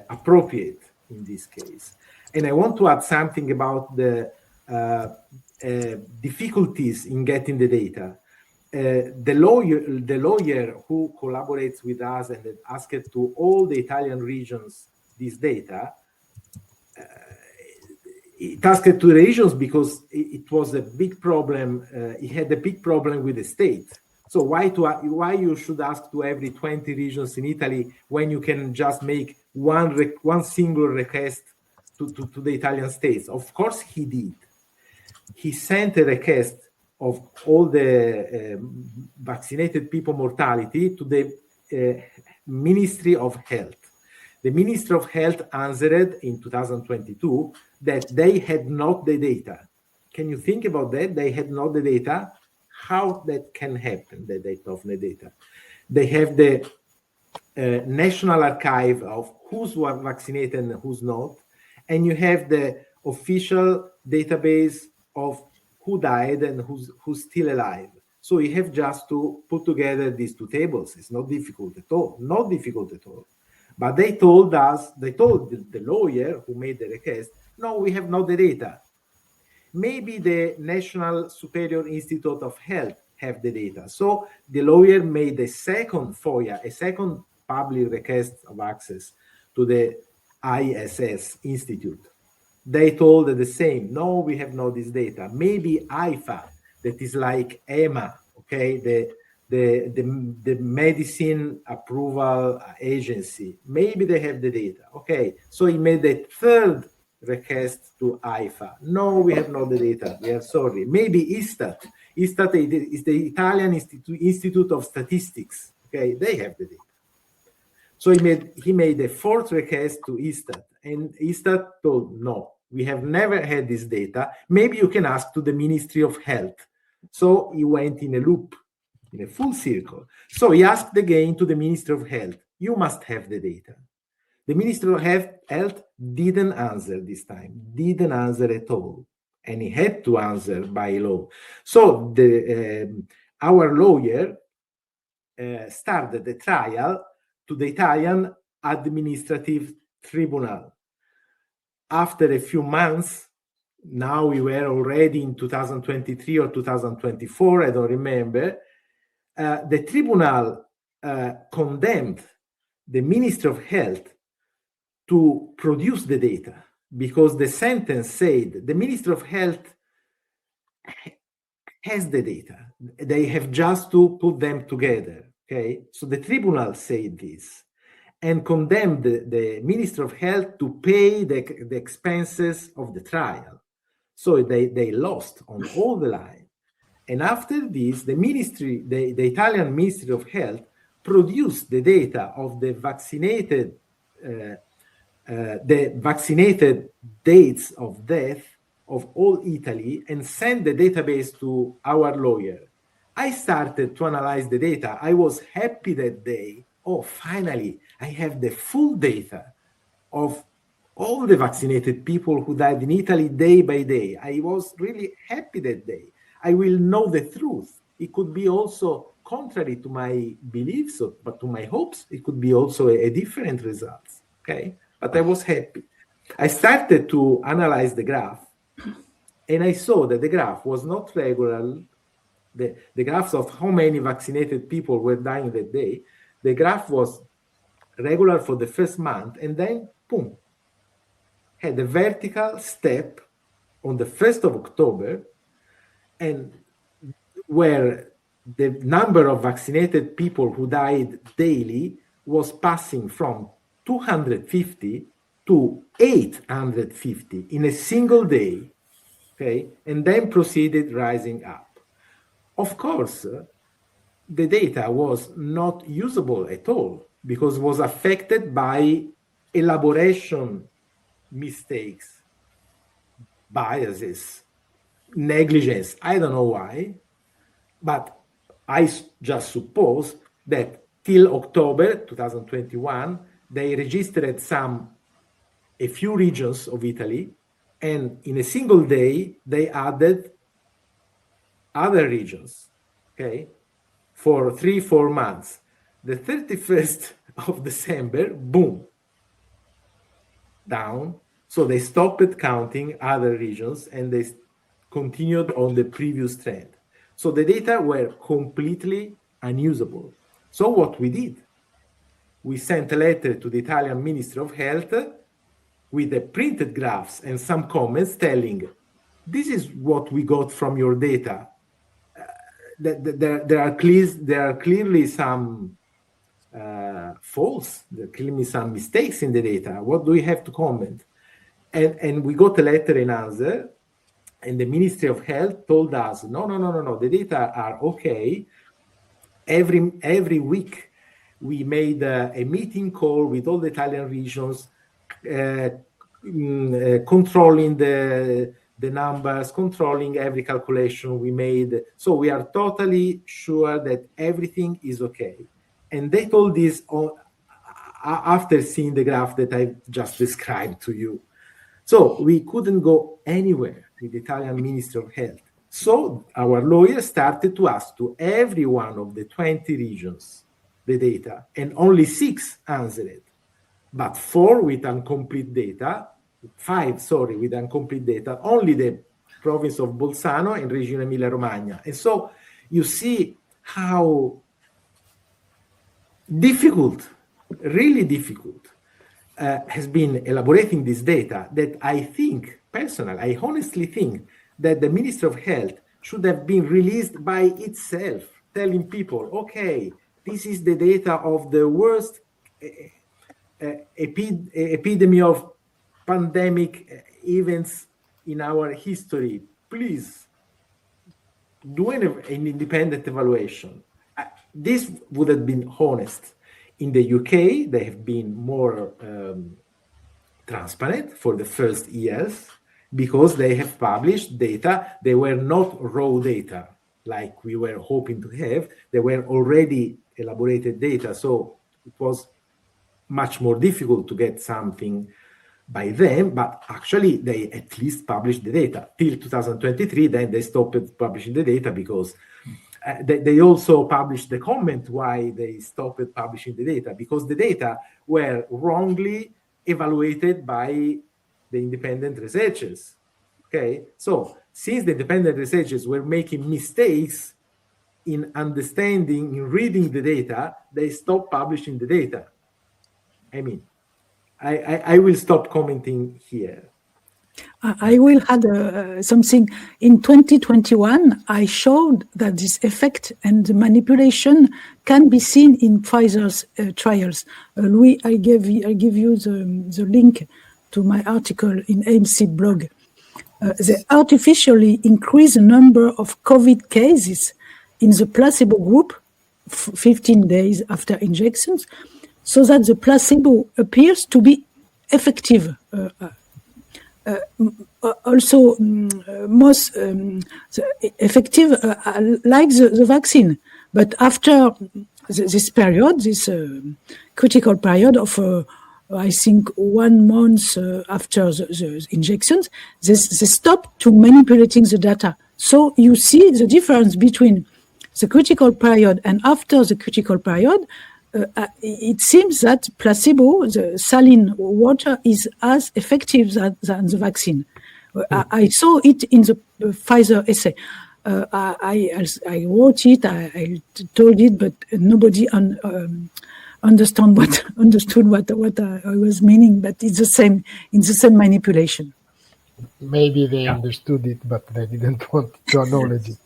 appropriate in this case. And I want to add something about the difficulties in getting the data. The lawyer who collaborates with us and asked to all the Italian regions this data, it asked to the regions because it was a big problem. It had a big problem with the state. So why you should ask to every 20 regions in Italy when you can just make one single request to the Italian states? Of course he did. He sent a request of all the vaccinated people mortality to the Ministry of Health. The Ministry of Health answered in 2022 that they had not the data. Can you think about that? They had not the data. How that can happen, that they don't have the data? They have the National Archive of who's vaccinated and who's not, and you have the official database of who died and who's still alive. So you have just to put together these two tables. It's not difficult at all, not difficult at all. But they told the lawyer who made the request, no, we have not the data. Maybe the National Superior Institute of Health have the data. So the lawyer made a second FOIA, a second public request of access to the ISS Institute. They told the same, no, we have not this data. Maybe IFA, that is like EMA, okay, the medicine approval agency, maybe they have the data. Okay, so he made a third request to IFA. No, we have not the data. We are sorry. Maybe ISTAT. ISTAT is the Italian Institute of Statistics. Okay, they have the data. So he made a fourth request to ISTAT, and ISTAT told, no, we have never had this data. Maybe you can ask to the Ministry of Health. So he went in a loop, in a full circle. So he asked again to the Minister of Health, you must have the data. The Minister of Health didn't answer this time, didn't answer at all. And he had to answer by law. So our lawyer started the trial to the Italian administrative tribunal. After a few months, now we were already in 2023 or 2024, I don't remember, the tribunal condemned the Minister of Health to produce the data, because the sentence said the Minister of Health has the data. They have just to put them together. Okay, so the tribunal said this and condemned the Minister of Health to pay the expenses of the trial. So they lost on all the line. And after this, the Italian Ministry of Health produced the data of the vaccinated dates of death of all Italy and sent the database to our lawyer. I started to analyze the data. I was happy that day. Oh, finally, I have the full data of all the vaccinated people who died in Italy day by day. I was really happy that day. I will know the truth. It could be also contrary to my beliefs, but to my hopes, it could be also a different result. Okay, but I was happy. I started to analyze the graph, and I saw that the graph was not regular. The graphs of how many vaccinated people were dying that day, the graph was regular for the first month, and then, boom, had a vertical step on the 1st of October, and where the number of vaccinated people who died daily was passing from 250 to 850 in a single day, okay, and then proceeded rising up. Of course, the data was not usable at all because it was affected by elaboration mistakes, biases, negligence. I don't know why, but I just suppose that till October 2021, they registered a few regions of Italy, and in a single day, they added other regions, okay, for 3-4 months. The 31st of December, boom, down. So they stopped counting other regions and they continued on the previous trend. So the data were completely unusable. So what we did, we sent a letter to the Italian Ministry of Health with the printed graphs and some comments telling, this is what we got from your data. There are clearly some faults, there are clearly some mistakes in the data. What do we have to comment? And we got a letter in answer, and the Ministry of Health told us, no, the data are okay. Every week, we made a meeting call with all the Italian regions, controlling the numbers, controlling every calculation we made. So we are totally sure that everything is okay. And they told this after seeing the graph that I just described to you. So we couldn't go anywhere with the Italian Ministry of Health. So our lawyer started to ask to every one of the 20 regions the data, and only 6 answered, but 4 with incomplete data, 5 with incomplete data, only the province of Bolzano and Regione Emilia-Romagna. And so you see how difficult, really difficult, has been elaborating this data, that I think, personally, I honestly think that the Ministry of Health should have been released by itself, telling people, okay, this is the data of the worst epidemic of pandemic events in our history. Please do an independent evaluation. This would have been honest. In the UK, they have been more transparent for the first years because they have published data. They were not raw data. like we were hoping to have. They were already elaborated data, so it was much more difficult to get something by them, but actually they at least published the data till 2023. Then they stopped publishing the data because they also published the comment why they stopped publishing the data, because the data were wrongly evaluated by the independent researchers. Okay, so since the independent researchers were making mistakes in understanding, in reading the data, they stopped publishing the data. I mean, I will stop commenting here. I will add something. In 2021, I showed that this effect and manipulation can be seen in Pfizer's trials. Louis, I give you the link to my article in AMC blog. They artificially increase the number of COVID cases in the placebo group 15 days after injections, so that the placebo appears to be effective. Also, most effective like the vaccine. But after this period, this critical period of, I think, 1 month after the injections, they stop to manipulating the data. So you see the difference between the critical period and after the critical period. It seems that placebo, the saline water, is as effective than the vaccine. I saw it in the Pfizer essay. I wrote it, I told it, but nobody understood what I was meaning. But it's the same manipulation. Maybe they understood it, but they didn't want to acknowledge it.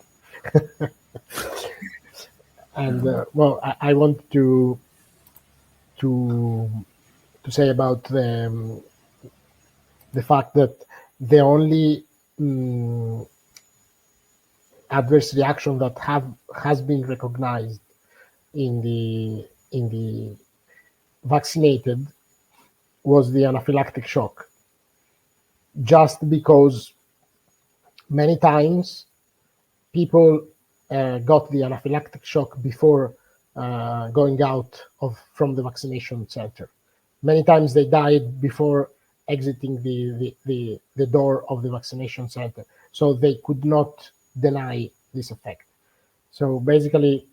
And well, I want to say about the fact that the only adverse reaction that has been recognized in the vaccinated was the anaphylactic shock, just because many times people got the anaphylactic shock before going out from the vaccination center. Many times they died before exiting the door of the vaccination center, so they could not deny this effect. So basically,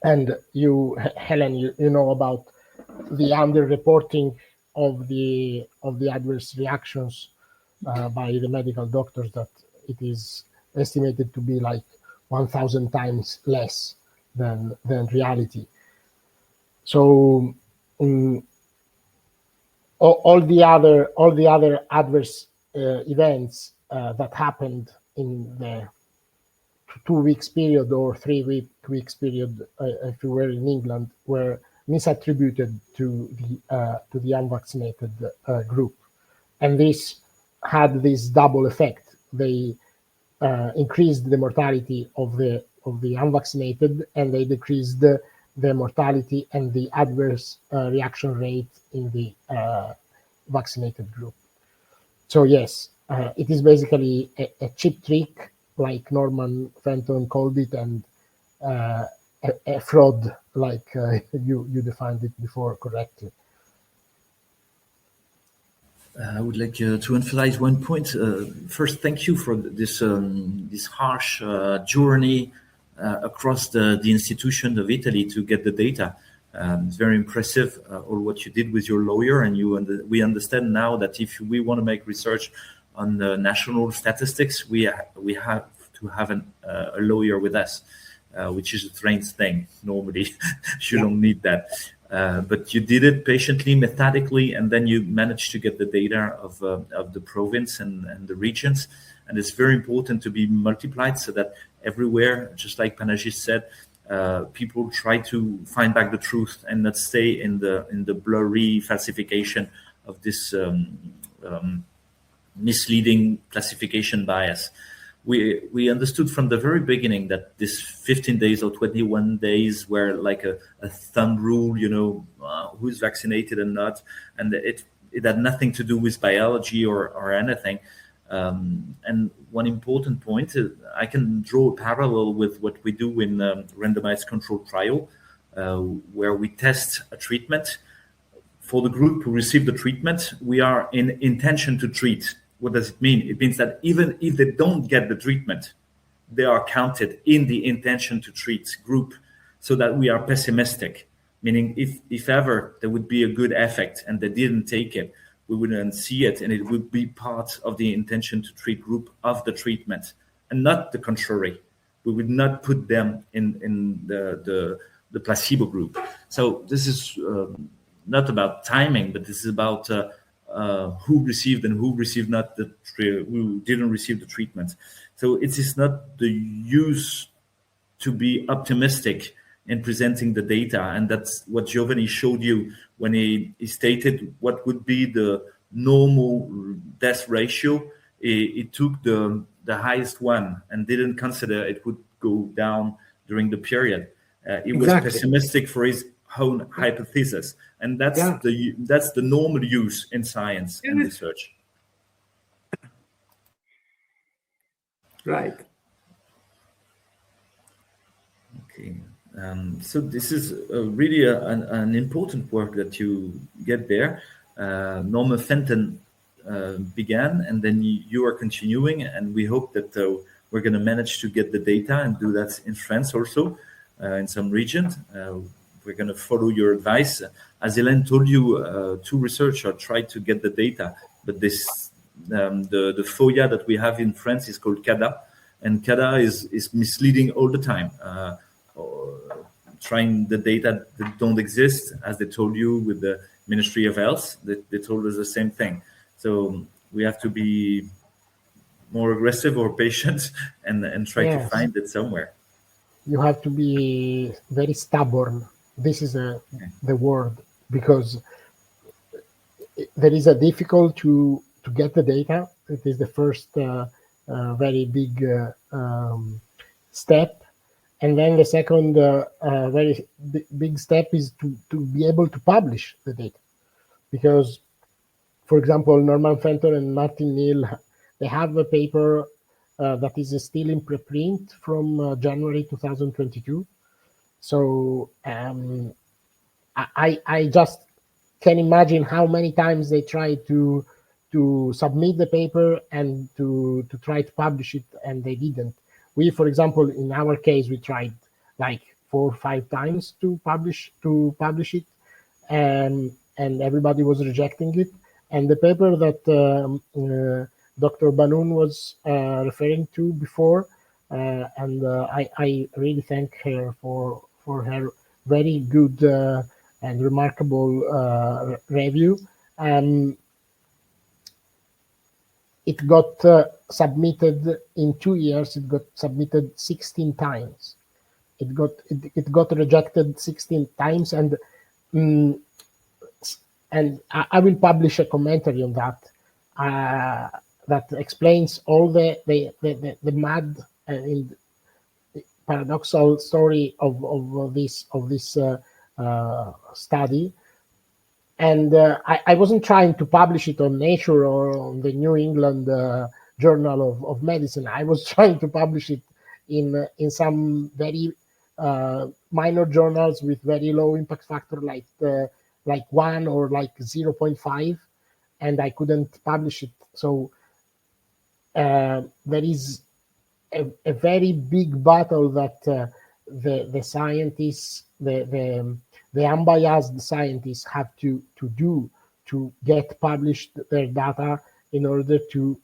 and you, Helen, you know about the underreporting of the adverse reactions by the medical doctors, that it is estimated to be like 1,000 times less than reality. So all the other adverse events that happened in the 2 weeks period or 3 weeks period, if you were in England, were misattributed to the unvaccinated group, and this had this double effect. They increased the mortality of the unvaccinated, and they decreased the mortality and the adverse reaction rate in the vaccinated group. So yes, it is basically a cheap trick, like Norman Fenton called it, and a fraud, like you defined it before correctly. I would like to emphasize one point. First, thank you for this harsh journey across the institution of Italy to get the data. It's very impressive, all what you did with your lawyer, and we understand now that if we want to make research on the national statistics, we have to have a lawyer with us, which is a strange thing. Normally, you don't need that. But you did it patiently, methodically, and then you managed to get the data of the province and the regions. And it's very important to be multiplied so that everywhere, just like Panagis said, people try to find back the truth and not stay in the blurry falsification of this misleading classification bias. We understood from the very beginning that this 15 days or 21 days were like a thumb rule, who's vaccinated and not, and it had nothing to do with biology or anything. And one important point, I can draw a parallel with what we do in randomized control trial, where we test a treatment. For the group who receive the treatment, we are in intention to treat. What does it mean? It means that even if they don't get the treatment, they are counted in the intention to treat group, so that we are pessimistic, meaning if ever there would be a good effect and they didn't take it, we wouldn't see it, and it would be part of the intention to treat group of the treatment, and not the contrary. We would not put them in the placebo group. So this is not about timing, but this is about who received and who received not who didn't receive the treatment. So it is not the use to be optimistic in presenting the data, and that's what Giovanni showed you when he stated what would be the normal death ratio. He took the highest one and didn't consider it would go down during the period. He was pessimistic for his own hypothesis, and that's the normal use in science and research. Right. Okay. So this is really an important work that you get there. Norma Fenton began, and then you are continuing, and we hope that we're going to manage to get the data and do that in France also, in some regions. We're going to follow your advice. As Hélène told you, two researchers tried to get the data, but this the FOIA that we have in France is called CADA, and CADA is misleading all the time. Trying the data that don't exist, as they told you with the Ministry of Health, they told us the same thing. So we have to be more aggressive or patient and try to find it somewhere. You have to be very stubborn. This is the word, because there is a difficult to get the data. It is the first very big step. And then the second very big step is to be able to publish the data. Because, for example, Norman Fenton and Martin Neal, they have a paper that is still in preprint from January 2022. So I just can imagine how many times they tried to submit the paper and to try to publish it, and they didn't. We, for example, in our case, we tried like 4 or 5 times to publish it, and everybody was rejecting it. And the paper that Dr. Banoun was referring to before, and I really thank her for her very good and remarkable review. It got submitted in 2 years. It got submitted 16 times. It got rejected 16 times, and I will publish a commentary on that that explains all the mad and paradoxal story of this study. And I wasn't trying to publish it on Nature or on the New England Journal of Medicine. I was trying to publish it in some very minor journals with very low impact factor, like 1 or like 0.5, and I couldn't publish it. So there is a very big battle that the scientists, the unbiased scientists have to do to get published their data in order to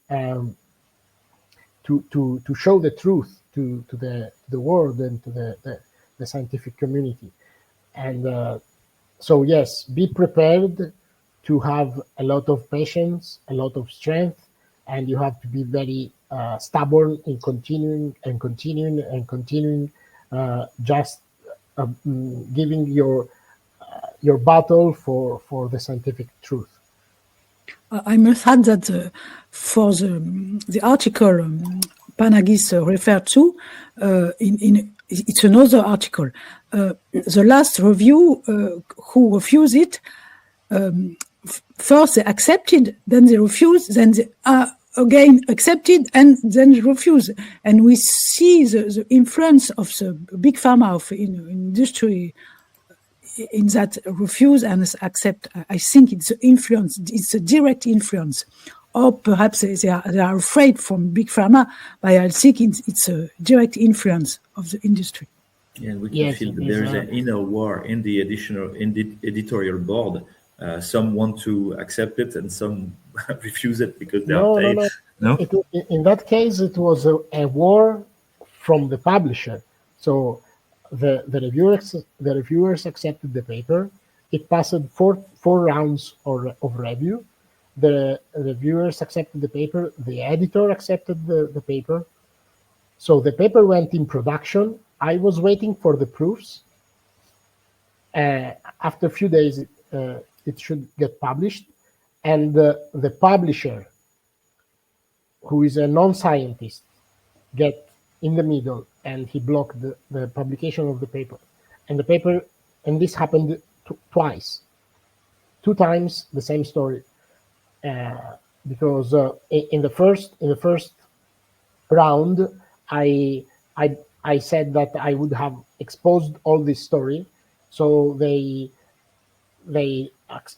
show the truth to the world and to the scientific community. And so yes, be prepared to have a lot of patience, a lot of strength, and you have to be very stubborn in continuing, just giving your battle for the scientific truth. I must add that for the article Panagis referred to, it's another article. The last review who refused it, first they accepted, then they refused, then they again accepted and then refused. And we see the influence of the big pharma of industry in that refuse and accept. I think it's the influence, it's a direct influence. Or perhaps they are afraid from big pharma, but I think it's a direct influence of the industry. Yeah, we can feel that there is an inner war in the editorial board. Some want to accept it and some refuse it because they are paid. No? In that case, it was a war from the publisher. So the reviewers accepted the paper. It passed four rounds of review. The reviewers accepted the paper. The editor accepted the paper. So the paper went in production. I was waiting for the proofs. After a few days, it should get published. And the publisher, who is a non-scientist, get in the middle and he blocked the publication of the paper. And this happened twice. 2 times the same story. Because in the first round, I said that I would have exposed all this story, so they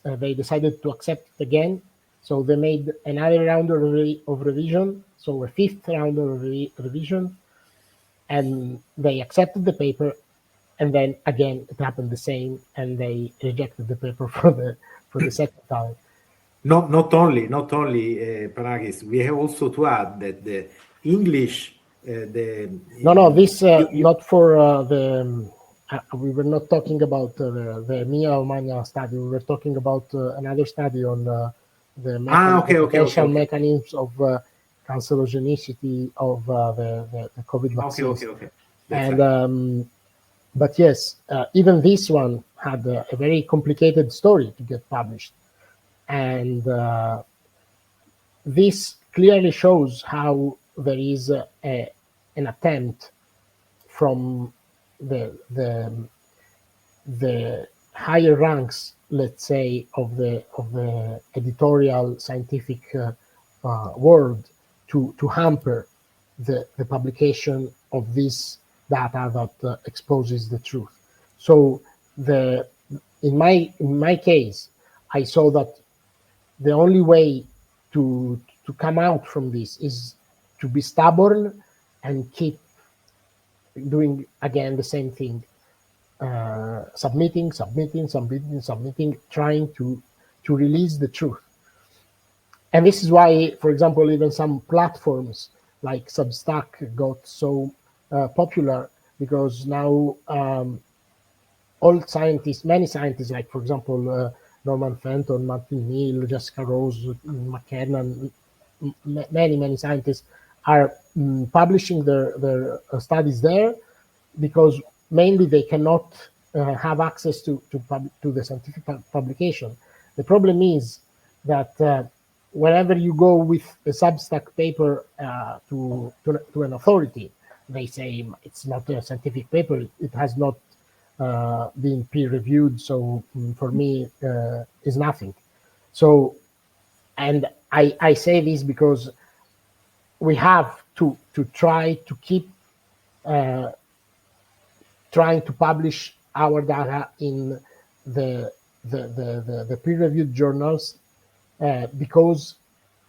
decided to accept it again. So they made another round of revision, so a 5th round of revision, and they accepted the paper, and then again it happened the same, and they rejected the paper for the second time. Not only Panagis, we have also to add that the English not for the we were not talking about the Mia Romagna study. We were talking about another study on the potential mechanisms of cancerogenicity of the COVID vaccines. Okay. And but yes, even this one had a very complicated story to get published. And this clearly shows how there is an attempt from the higher ranks, let's say, of the editorial scientific world to hamper the publication of this data that exposes the truth. So in my case, I saw that the only way to come out from this is to be stubborn and keep doing again the same thing, submitting, trying to release the truth. And this is why, for example, even some platforms like Substack got so popular, because now many scientists, like for example Norman Fenton, Martin Neal, Jessica Rose, McKenna, many scientists are publishing their studies there, because mainly they cannot have access to the scientific publication. The problem is that whenever you go with a Substack paper to an authority, they say it's not a scientific paper, it has not been peer-reviewed, so for me is nothing. So, and I say this because we have to try to keep trying to publish our data in the peer-reviewed journals, because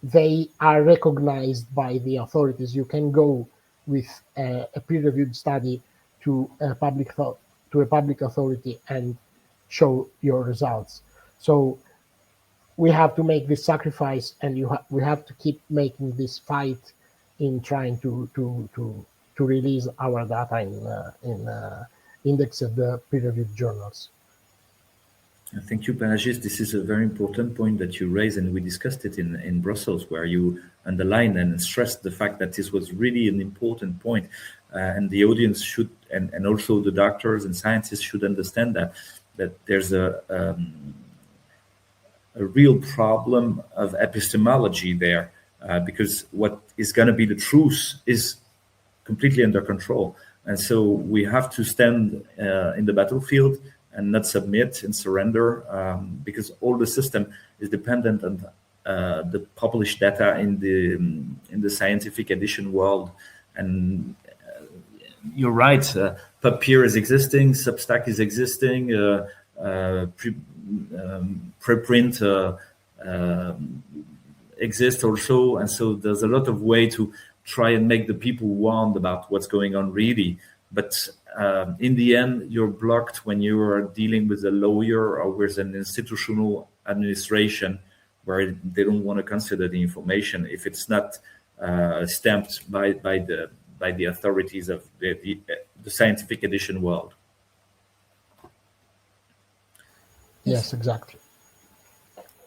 they are recognized by the authorities. You can go with a peer-reviewed study to a public authority and show your results. So we have to make this sacrifice, and we have to keep making this fight in trying to release our data in indexed peer-reviewed journals. Thank you, Panagis. This is a very important point that you raised, and we discussed it in Brussels, where you underlined and stressed the fact that this was really an important point, and the audience should, and also the doctors and scientists should understand that there's a real problem of epistemology there, because what is going to be the truth is completely under control, and so we have to stand in the battlefield and not submit and surrender, because all the system is dependent on the published data in the scientific edition world. And you're right, PubPeer is existing, Substack is existing, preprint exists also, and so there's a lot of way to try and make the people warned about what's going on really. But in the end, you're blocked when you are dealing with a lawyer or with an institutional administration where they don't want to consider the information if it's not stamped by the authorities of the scientific edition world. Yes, exactly.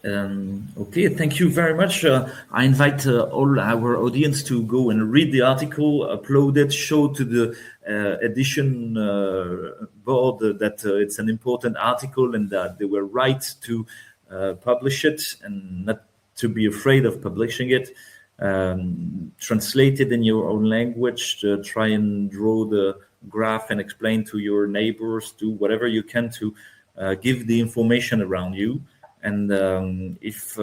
Okay, thank you very much. I invite all our audience to go and read the article, upload it, show to the edition board that it's an important article and that they were right to publish it and not to be afraid of publishing it. Translate it in your own language, to try and draw the graph and explain to your neighbors, do whatever you can to give the information around you. And if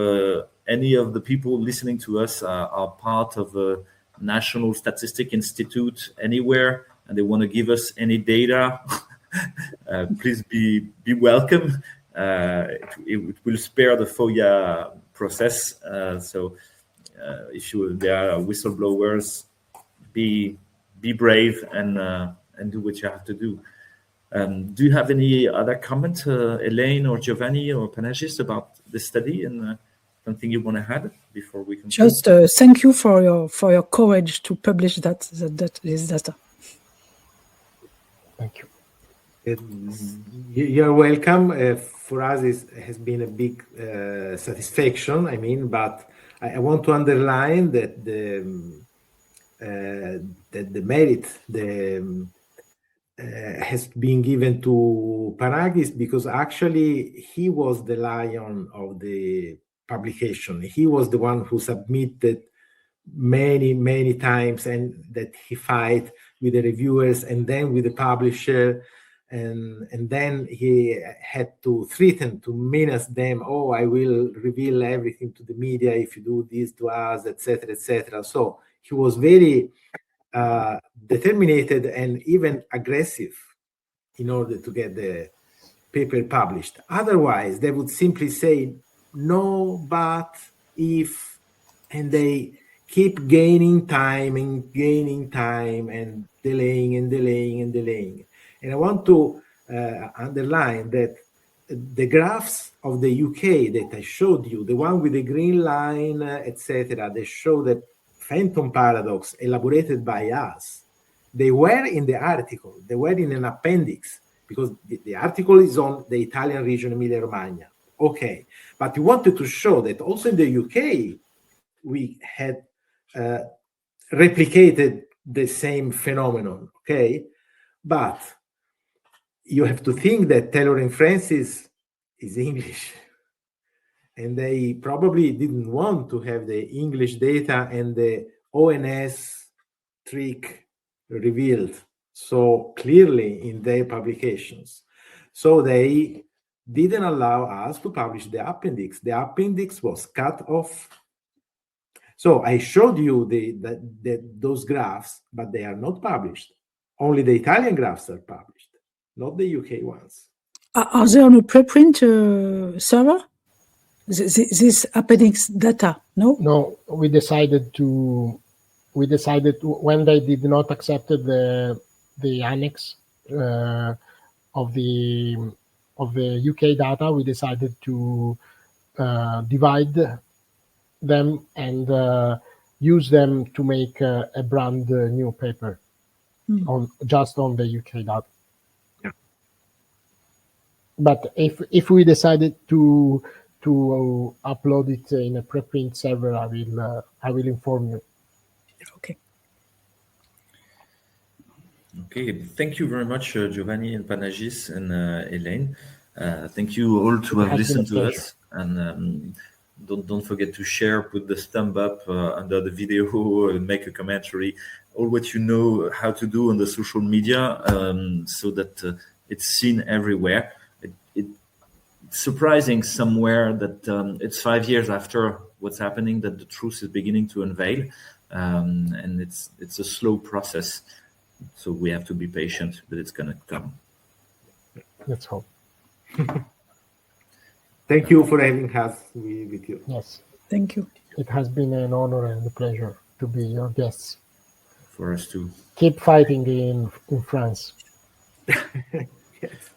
any of the people listening to us are part of a National Statistic Institute anywhere and they want to give us any data, please be welcome. It will spare the FOIA process. So if there are whistleblowers, be brave and do what you have to do. Do you have any other comment, Elaine or Giovanni or Panagis, about the study and something you want to add before we conclude? Just thank you for your courage to publish this data. Thank you. You're welcome. For us, it has been a big satisfaction. But I want to underline that the merit has been given to Panagis, because actually he was the lion of the publication. He was the one who submitted many times, and that he fight with the reviewers and then with the publisher, and then he had to threaten to menace them. Oh, I will reveal everything to the media if you do this to us, etc., etc. So he was very determined and even aggressive in order to get the paper published. Otherwise, they would simply say no, but if, and they keep gaining time and delaying. And I want to underline that the graphs of the UK that I showed you, the one with the green line, etc., they show that phantom paradox elaborated by us. They were in the article, they were in an appendix, because the article is on the Italian region Emilia-Romagna. Okay, but we wanted to show that also in the UK, we had replicated the same phenomenon, okay? But you have to think that Taylor and Francis is English, and they probably didn't want to have the English data and the ONS trick revealed so clearly in their publications. So they didn't allow us to publish the appendix. The appendix was cut off. So I showed you those graphs, but they are not published. Only the Italian graphs are published, not the UK ones. Are they on a preprint server? This appendix data? No, we decided when they did not accept the annex of the UK data, we decided to divide them and use them to make a brand new paper just on the UK data. Yeah. But if we decided to upload it in a preprint server, I will inform you. Okay. Okay, thank you very much, Giovanni and Panagis and Elaine. Thank you all to have listened to us, and don't forget to share, put the thumb up under the video, make a commentary, all what you know how to do on the social media, so that it's seen everywhere. It's surprising somewhere that it's 5 years after what's happening, that the truth is beginning to unveil, and it's a slow process. So we have to be patient, but it's going to come. Let's hope. Thank you for having us with you. Yes. Thank you. It has been an honor and a pleasure to be your guests. For us too. Keep fighting in France. Yes.